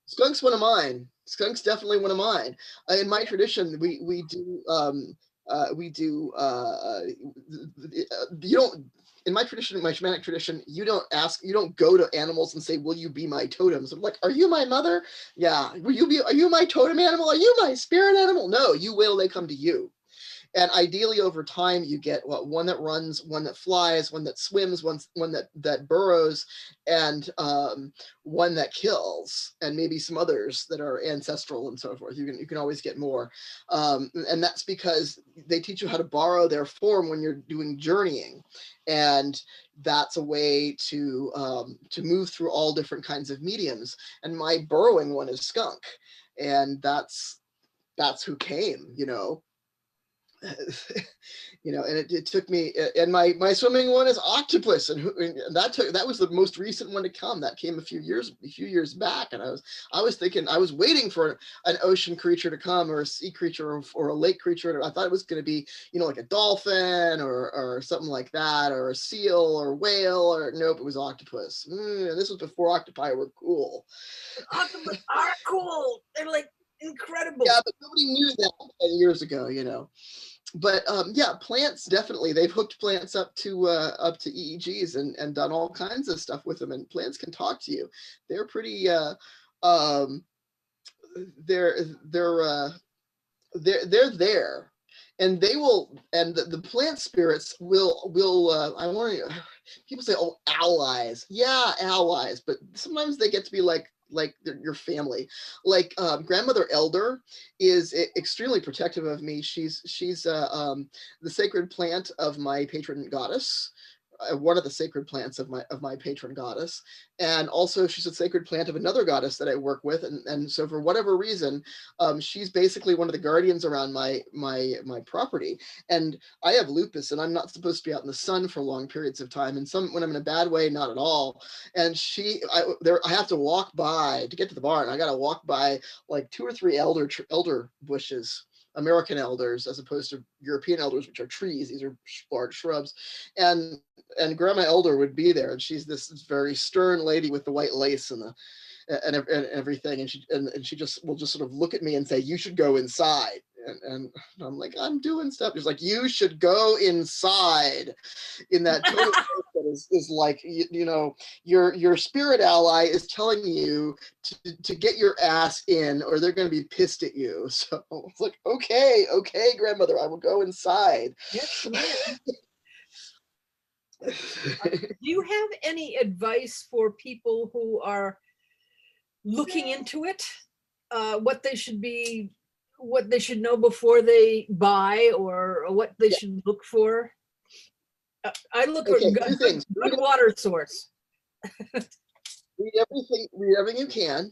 Skunk's one of mine. Skunk's definitely one of mine. In my tradition, we do you don't, in my tradition, my shamanic tradition, you don't go to animals and say, will you be my totems? I'm like, are you my mother? Yeah. Are you my totem animal? Are you my spirit animal? No, you will, they come to you. And ideally over time, you get one that runs, one that flies, one that swims, one that burrows, and one that kills, and maybe some others that are ancestral and so forth. You can always get more. And that's because they teach you how to borrow their form when you're doing journeying. And that's a way to move through all different kinds of mediums. And my burrowing one is skunk. And that's who came, and it took me, and my swimming one is octopus, and that was the most recent one to come. That came a few years back, and I was thinking, I was waiting for an ocean creature to come, or a sea creature, or a lake creature. I thought it was going to be, like a dolphin or something like that, or a seal or whale, or nope, it was octopus. And this was before octopi were cool. Octopus are cool. They're like incredible. Yeah, but nobody knew that 10 years ago, But plants, definitely, they've hooked plants up to EEGs and done all kinds of stuff with them, and plants can talk to you. They're pretty they're there, and they will, and the plant spirits will I want to, people say, oh, allies. Yeah, allies, but sometimes they get to be like your family. Like Grandmother Elder is extremely protective of me. She's the sacred plant of my patron goddess, one of the sacred plants of my patron goddess, and also she's a sacred plant of another goddess that I work with, and so for whatever reason, she's basically one of the guardians around my property. And I have lupus, and I'm not supposed to be out in the sun for long periods of time, and when I'm in a bad way, not at all. And I have to walk by to get to the barn. I got to walk by like 2 or 3 elder bushes, American elders, as opposed to European elders, which are trees. These are large shrubs. And Grandma Elder would be there, and she's this very stern lady with the white lace and everything, and she just will just sort of look at me and say, you should go inside. And I'm like, I'm doing stuff. She's like, you should go inside, in that total that is like, you know, your spirit ally is telling you to get your ass in, or they're going to be pissed at you. So it's like, okay, grandmother, I will go inside. Yes, ma'am. Do you have any advice for people who are looking into it? What they should know before they buy, or what they should look for? I look for Two things. good water source. Read everything you can.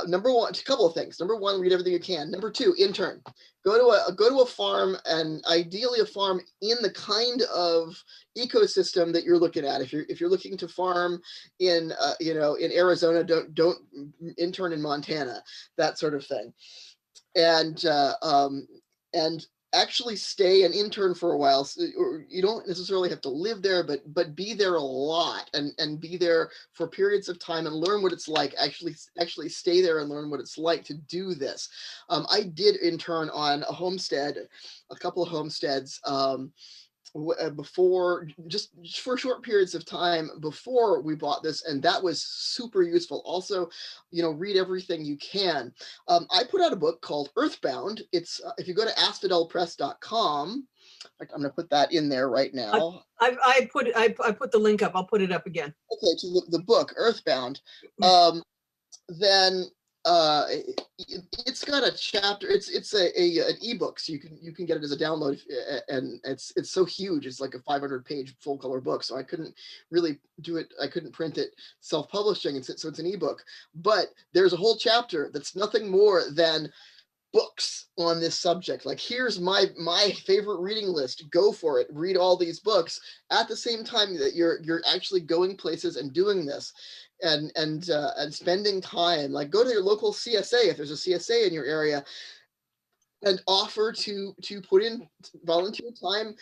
Number one, a couple of things. Number one, read everything you can. Number two, intern. Go to a farm, and ideally a farm in the kind of ecosystem that you're looking at. If you're looking to farm in in Arizona, don't intern in Montana, that sort of thing. And actually stay an intern for a while. So, or you don't necessarily have to live there, but be there a lot, and be there for periods of time and learn what it's like. Actually stay there and learn what it's like to do this. I did intern on a couple of homesteads, before, just for short periods of time before we bought this, and that was super useful. Also, read everything you can. I put out a book called EarthBound. It's if you go to asphodelpress.com. I'm going to put that in there right now. I put the link up. I'll put it up again. Okay, to the book EarthBound. Then it's got a chapter. It's an ebook, so you can get it as a download, and it's so huge. It's like a 500-page full color book. So I couldn't really do it. I couldn't print it self-publishing, so it's an ebook. But there's a whole chapter that's nothing more than books on this subject. Like, here's my favorite reading list. Go for it. Read all these books at the same time that you're actually going places and doing this, and spending time. Like, go to your local CSA if there's a CSA in your area, and offer to put in volunteer time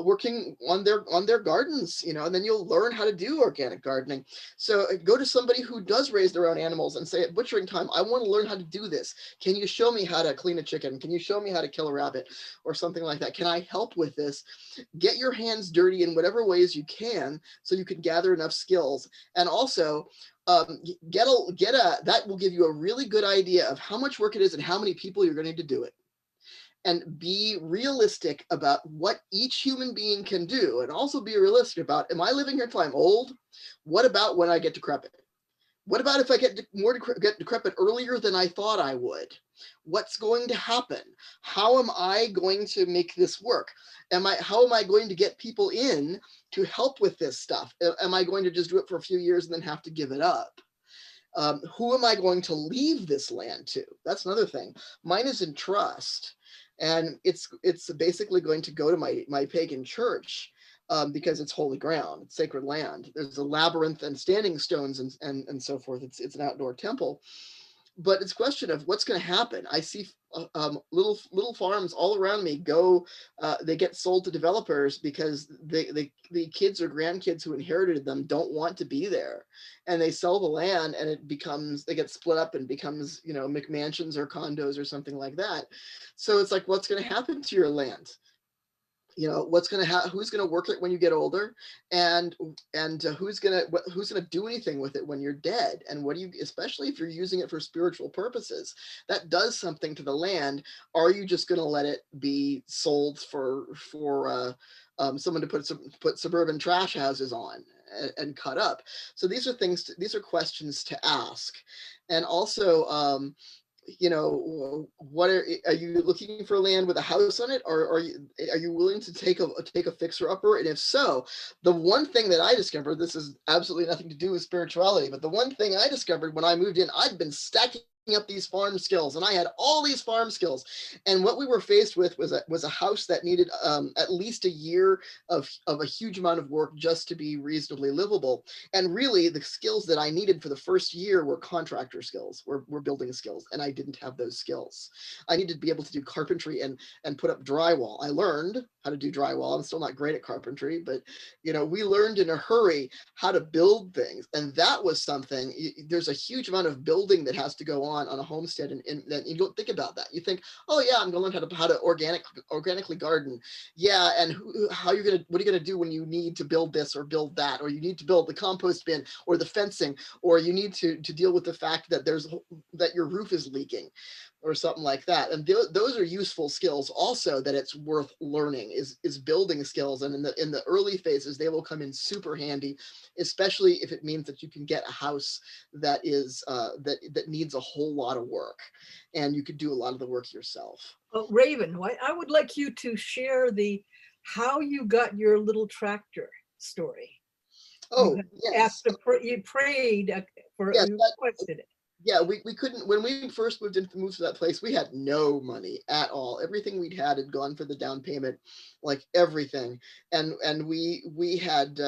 working on their gardens, and then you'll learn how to do organic gardening. So go to somebody who does raise their own animals and say, at butchering time, I want to learn how to do this. Can you show me how to clean a chicken? Can you show me how to kill a rabbit, or something like that? Can I help with this? Get your hands dirty in whatever ways you can, so you can gather enough skills. And also, that will give you a really good idea of how much work it is and how many people you're going to need to do it. And be realistic about what each human being can do, and also be realistic about, am I living here till I'm old? What about when I get decrepit? What about if I get decrepit earlier than I thought I would? What's going to happen? How am I going to make this work? How am I going to get people in to help with this stuff? Am I going to just do it for a few years and then have to give it up? Who am I going to leave this land to? That's another thing. Mine is in trust. And it's basically going to go to my pagan church, because it's holy ground, it's sacred land. There's a labyrinth and standing stones and so forth. It's an outdoor temple. But it's a question of what's going to happen. I see little farms all around me they get sold to developers because the kids or grandkids who inherited them don't want to be there, and they sell the land, and they get split up and becomes McMansions or condos or something like that. So it's like, what's going to happen to your land? Who's going to work it when you get older, and who's going to do anything with it when you're dead? And especially if you're using it for spiritual purposes, that does something to the land. Are you just going to let it be sold for someone to put suburban trash houses on and cut up? So these are questions to ask. And also, what are you looking for land with a house on it, or are you willing to take a fixer-upper? And if so, the one thing that I discovered, this is absolutely nothing to do with spirituality, but the one thing I discovered when I moved in, I'd been stacking up these farm skills, and I had all these farm skills, and what we were faced with was a house that needed at least a year of a huge amount of work just to be reasonably livable. And really, the skills that I needed for the first year were contractor skills, were building skills, and I didn't have those skills. I needed to be able to do carpentry and put up drywall. I learned how to do drywall. I'm still not great at carpentry, but we learned in a hurry how to build things, and that was something. There's a huge amount of building that has to go on on a homestead, and then you don't think about that. You think, oh yeah, I'm going to learn how to organically garden. Yeah, and what are you gonna do when you need to build this or build that, or you need to build the compost bin or the fencing, or you need to deal with the fact that that your roof is leaking, or something like that. And those are useful skills also that it's worth learning, is building skills. And in the early phases, they will come in super handy, especially if it means that you can get a house that is that needs a whole lot of work, and you could do a lot of the work yourself. Oh, Raven, I would like you to share how you got your little tractor story. Oh, yes. You prayed for, Yes, you requested it. yeah, we couldn't, when we first moved to that place, we had no money at all. Everything we'd had gone for the down payment, like everything. And we had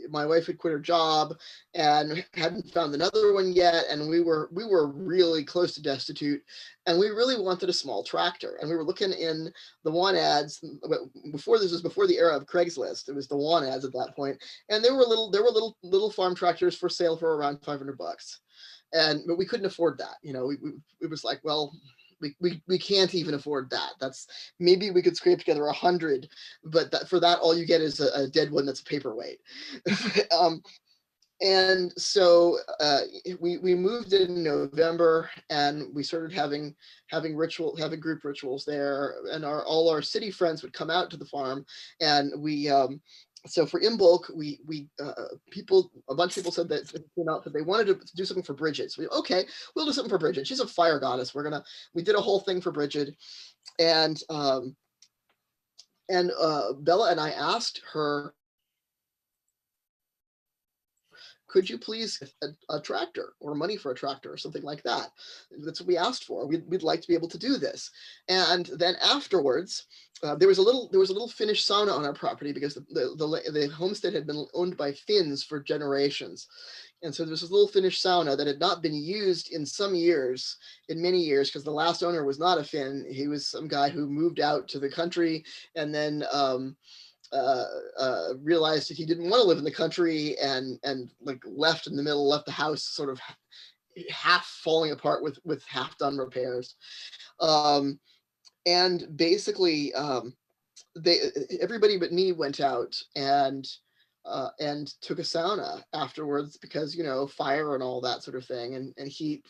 my wife had quit her job and hadn't found another one yet, and we were really close to destitute, and we really wanted a small tractor. And we were looking in the want ads before the era of Craigslist. It was the want ads at that point, and there were little farm tractors for sale for around $500. But we couldn't afford that. It was like, well, we can't even afford that. That's, maybe we could scrape together 100, but for that, all you get is a dead one that's a paperweight. And so we moved in November, and we started having group rituals there, and all our city friends would come out to the farm, and so for in bulk, a bunch of people said that they wanted to do something for Bridget. So we'll do something for Bridget. She's a fire goddess. We did a whole thing for Bridget, and Bella and I asked her, could you please get a tractor or money for a tractor or something like that? That's what we asked for. We'd like to be able to do this. And then afterwards, there was a little Finnish sauna on our property, because the homestead had been owned by Finns for generations. And so there's this little Finnish sauna that had not been used in many years, because the last owner was not a Finn. He was some guy who moved out to the country, and then realized that he didn't want to live in the country, and like left the house sort of half falling apart with half done repairs. And basically everybody but me went out and took a sauna afterwards, because fire and all that sort of thing, and heat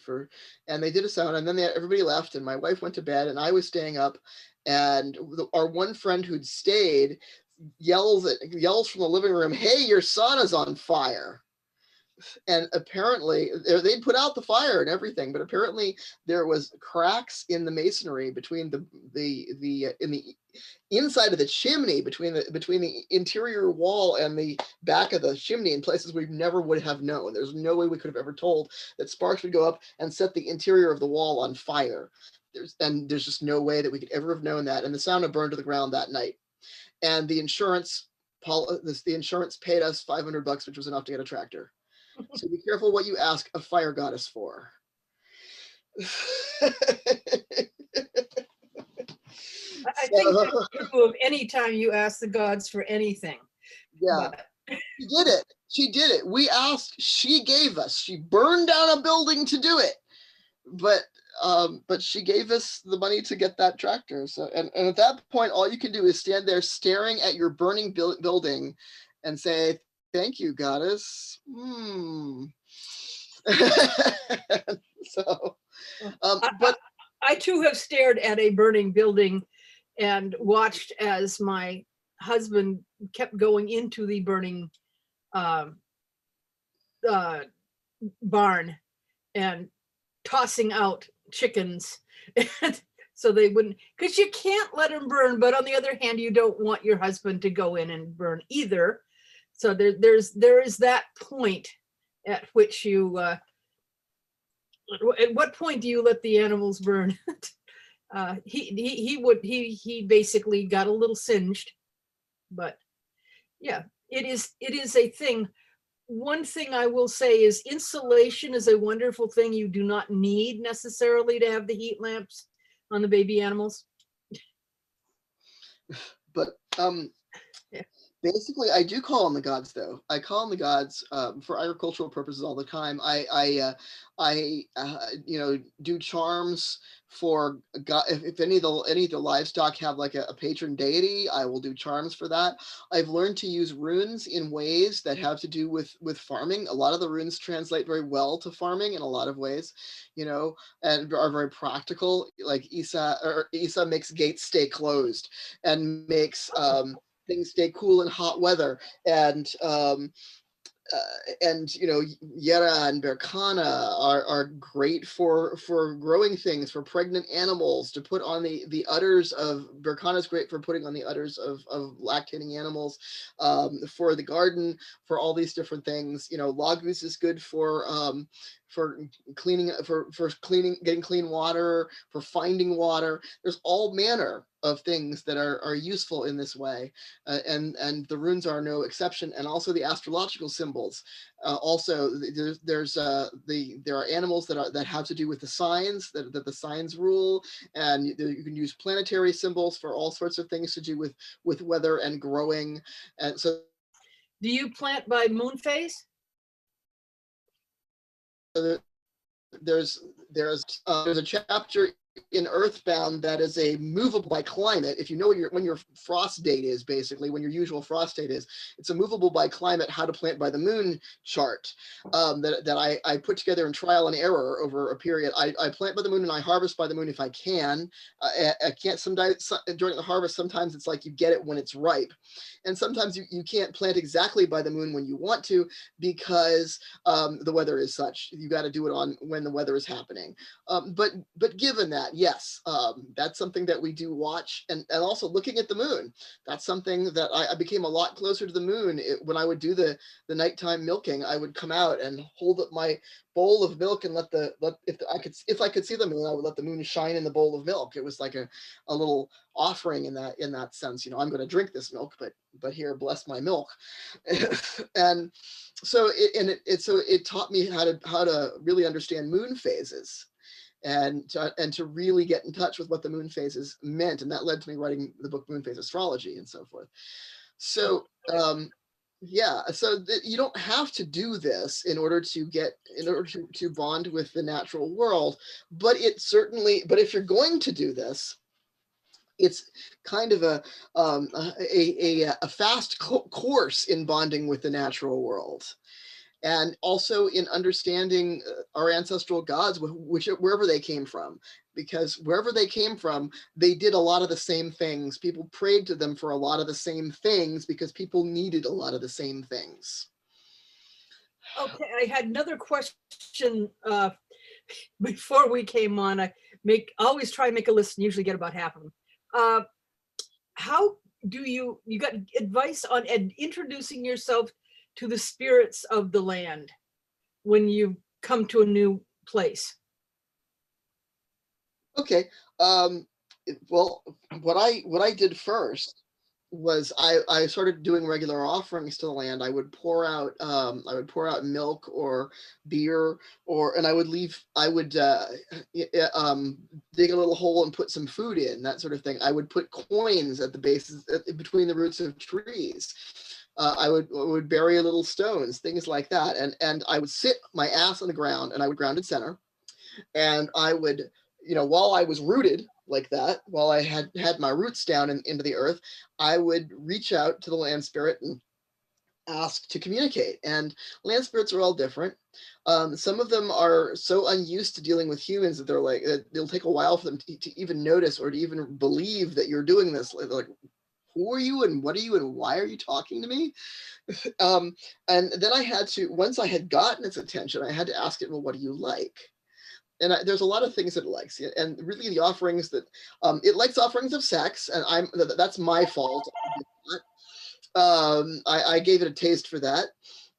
and they did a sauna, and then everybody left, and my wife went to bed, and I was staying up, and our one friend who'd stayed yells from the living room, "Hey, your sauna's on fire!" And apparently they'd put out the fire and everything, but apparently there was cracks in the masonry between in the inside of the chimney, between the interior wall and the back of the chimney, in places we never would have known. There's no way we could have ever told that sparks would go up and set the interior of the wall on fire. There's just no way that we could ever have known that. And the sauna burned to the ground that night. And the insurance paid us $500, which was enough to get a tractor. So be careful what you ask a fire goddess for. I think that's true of any time you ask the gods for anything. Yeah, but She did it. We asked, she gave us. She burned down a building to do it, but she gave us the money to get that tractor. So and at that point, all you can do is stand there staring at your burning building and say, "Thank you, goddess." So, but I too have stared at a burning building and watched as my husband kept going into the burning barn and tossing out chickens so they wouldn't, because you can't let them burn, but on the other hand, you don't want your husband to go in and burn either. So there is that point at which you at what point do you let the animals burn? He basically got a little singed, but yeah, it is a thing. One thing I will say is insulation is a wonderful thing. You do not need necessarily to have the heat lamps on the baby animals. But yeah. Basically, I do call on the gods, though. I call on the gods for agricultural purposes all the time. Do charms for God. If any of the livestock have like a patron deity, I will do charms for that. I've learned to use runes in ways that have to do with farming. A lot of the runes translate very well to farming in a lot of ways, and are very practical. Like Isa makes gates stay closed, and makes things stay cool in hot weather, and Yera and Berkana are great for growing things, for pregnant animals, to put on the udders of Berkana is great for putting on the udders of lactating animals, for the garden, for all these different things. Lagus is good for cleaning, getting clean water, for finding water. There's all manner of things that are useful in this way, and the runes are no exception. And also the astrological symbols. Also, there are animals that have to do with the signs, that the signs rule, and you can use planetary symbols for all sorts of things to do with weather and growing. And so, do you plant by moon phase? There's a chapter in EarthBound that is a movable by climate. If you know when your frost date is, basically when your usual frost date is, it's a movable by climate how to plant by the moon chart, that I put together in trial and error over a period. I plant by the moon and I harvest by the moon if I can. I can't sometimes during the harvest. Sometimes it's like you get it when it's ripe, and sometimes you can't plant exactly by the moon when you want to, because the weather is such. You got to do it on when the weather is happening. But given that, yes, that's something that we do watch, and also looking at the moon. That's something that I became a lot closer to the moon. When I would do the nighttime milking, I would come out and hold up my bowl of milk and if I could see the moon, I would let the moon shine in the bowl of milk. It was like a little offering in that sense. I'm going to drink this milk, but here, bless my milk. And so it taught me how to really understand moon phases, and to really get in touch with what the moon phases meant, and that led to me writing the book Moon Phase Astrology and so forth. So you don't have to do this in order to bond with the natural world, but if you're going to do this, it's kind of a fast course in bonding with the natural world, and also in understanding our ancestral gods, wherever they came from, because wherever they came from, they did a lot of the same things. People prayed to them for a lot of the same things because people needed a lot of the same things. Okay, I had another question before we came on. I always try and make a list and usually get about half of them. How do you got advice on introducing yourself to the spirits of the land when you come to a new place? Okay. Well, what I did first was I started doing regular offerings to the land. I would pour out milk or beer, and I would dig a little hole and put some food in, that sort of thing. I would put coins at the bases, between the roots of trees. I would bury little stones, things like that, and I would sit my ass on the ground, and I would ground and center, and I would, while I was rooted like that, while I had my roots down into the earth, I would reach out to the land spirit and ask to communicate. And land spirits are all different. Some of them are so unused to dealing with humans that they're like, it'll take a while for them to even notice or to even believe that you're doing this. Like, who are you and what are you and why are you talking to me? And then once I had gotten its attention, I had to ask it, well, what do you like? And there's a lot of things that it likes, and really the offerings that it likes offerings of sex, and that's my fault. I gave it a taste for that,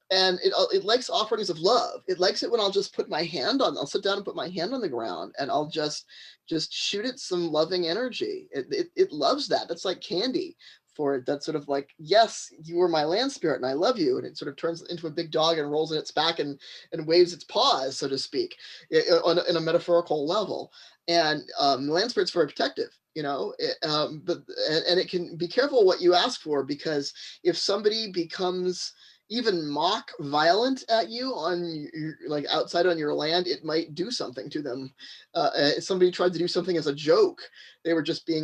and it likes offerings of love. It likes it when I'll just I'll sit down and put my hand on the ground, and I'll just shoot it some loving energy. It loves that. That's like candy for it. That's sort of like, yes, you are my land spirit and I love you. And it sort of turns into a big dog and rolls in its back and waves its paws, so to speak, in a metaphorical level. And land spirit's very protective, you know, and it can be careful what you ask for, because if somebody becomes even mock violent at you on your, like outside on your land, it might do something to them. Somebody tried to do something as a joke. They were just being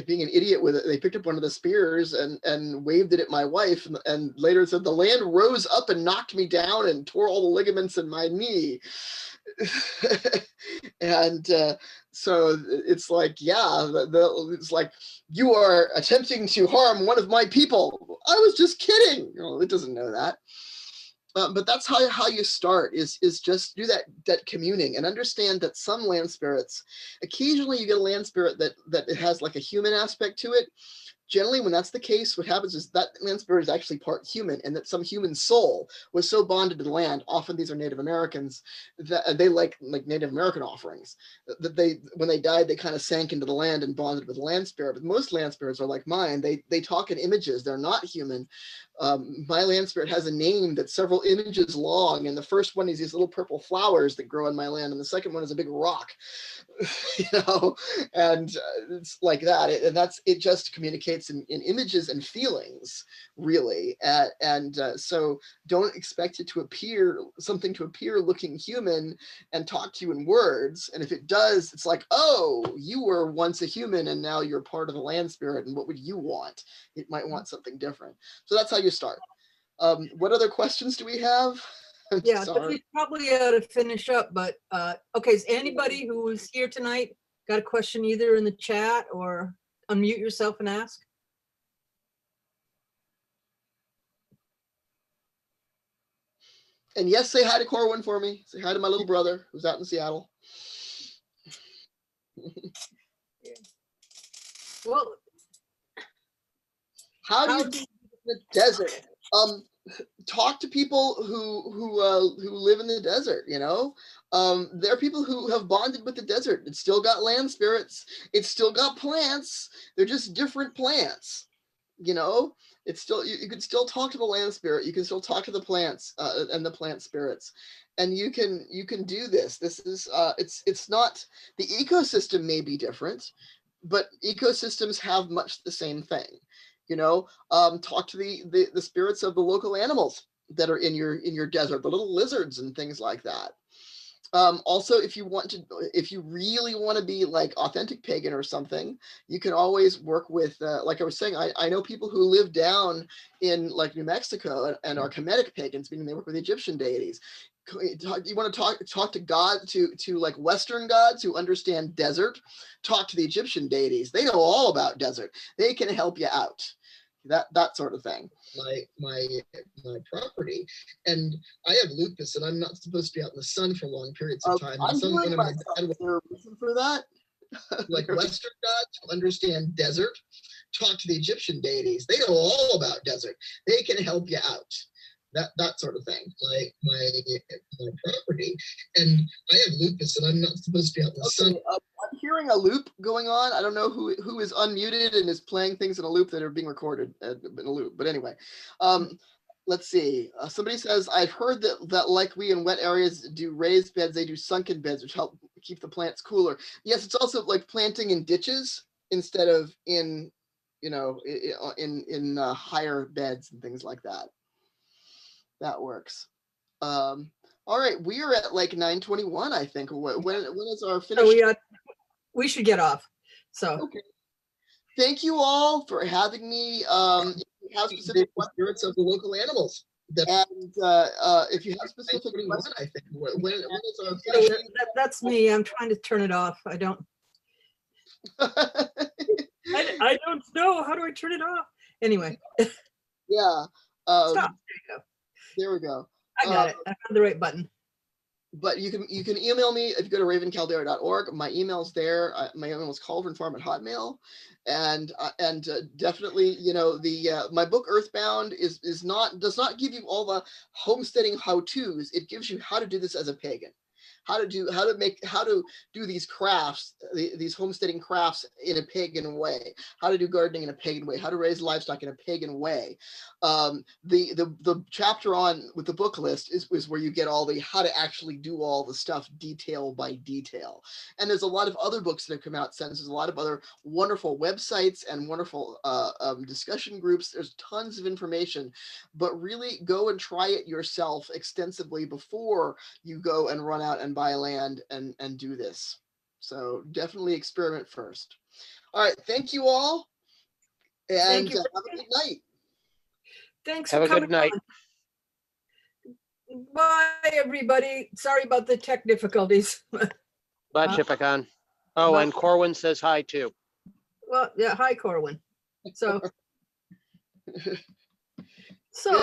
being an idiot with it. They picked up one of the spears and waved it at my wife, and later said the land rose up and knocked me down and tore all the ligaments in my knee. And so it's like, yeah, it's like, you are attempting to harm one of my people. I was just kidding. No, it doesn't know that. But that's how you start, is just do that communing and understand that some land spirits, occasionally you get a land spirit that it has like a human aspect to it. Generally, when that's the case, what happens is that land spirit is actually part human, and that some human soul was so bonded to the land. Often these are Native Americans, that they like Native American offerings, that they, when they died, they kind of sank into the land and bonded with the land spirit. But most land spirits are like mine. They talk in images. They're not human. My land spirit has a name that's several images long, and the first one is these little purple flowers that grow on my land, and the second one is a big rock. You know, and it's like that, and it just communicates in images and feelings, really. So don't expect it to appear looking human and talk to you in words. And if it does, it's like, oh, you were once a human and now you're part of the land spirit, and what would you want? It might want something different. So that's how you start. What other questions do we have? Yeah, so Sorry. we probably ought to finish up, but okay, is anybody who is here tonight got a question either in the chat or unmute yourself and ask? And yes, say hi to Corwin for me. Say hi to my little brother who's out in Seattle. Well, how do you do the desert? Talk to people who live in the desert. You know, there are people who have bonded with the desert. It's still got land spirits. It's still got plants. They're just different plants. You know, it's still, you can still talk to the land spirit. You can still talk to the plants and the plant spirits, and you can do this. This is it's not, the ecosystem may be different, but ecosystems have much the same thing. You know, talk to the spirits of the local animals that are in your desert, the little lizards and things like that. Also, if you really want to be like authentic pagan or something, you can always work with, like I was saying, I know people who live down in like New Mexico and are Kemetic pagans, meaning they work with Egyptian deities. You want to talk to God, to like Western gods who understand desert, talk to the Egyptian deities. They know all about desert. They can help you out. That sort of thing. My property, and I have lupus, and I'm not supposed to be out in the sun for long periods of time. I'm doing myself. Is there a reason for that? Like Western gods who understand desert, talk to the Egyptian deities. They know all about desert. They can help you out. That sort of thing. Like my property, and I have lupus, and I'm not supposed to be out in the sun. I'm hearing a loop going on. I don't know who is unmuted and is playing things in a loop that are being recorded in a loop. But anyway, let's see. Somebody says, I've heard that like we in wet areas do raised beds, they do sunken beds, which help keep the plants cooler. Yes, it's also like planting in ditches instead of in, you know, in higher beds and things like that. That works. All right, we are at like 9:21, I think. When is our finish? So we should get off. So okay. Thank you all for having me. If you have specific spirits of the local animals, and if you have specific questions, I think when is our finish? That's me. I'm trying to turn it off. I don't. I don't know. How do I turn it off? Anyway. Yeah. Stop. There we go. I got it. I found the right button. But you can email me if you go to ravencaldera.org. My email's there. My email is cauldronfarm@hotmail, and definitely, you know, the my book EarthBound does not give you all the homesteading how-tos. It gives you how to do this as a pagan. how to do these crafts, these homesteading crafts in a pagan way, how to do gardening in a pagan way, how to raise livestock in a pagan way. The chapter on with the book list is where you get all the how to actually do all the stuff detail by detail. And there's a lot of other books that have come out since. There's a lot of other wonderful websites and wonderful discussion groups. There's tons of information, but really go and try it yourself extensively before you go and run out and buy land and do this. So definitely experiment first. All right, thank you all, and Thank you. have a good night. Thanks Have for a coming good night. on. Bye, everybody. Sorry about the tech difficulties. Bye, Chipikan. Oh, Bye. and Corwin says hi too. Well, yeah, hi, Corwin. So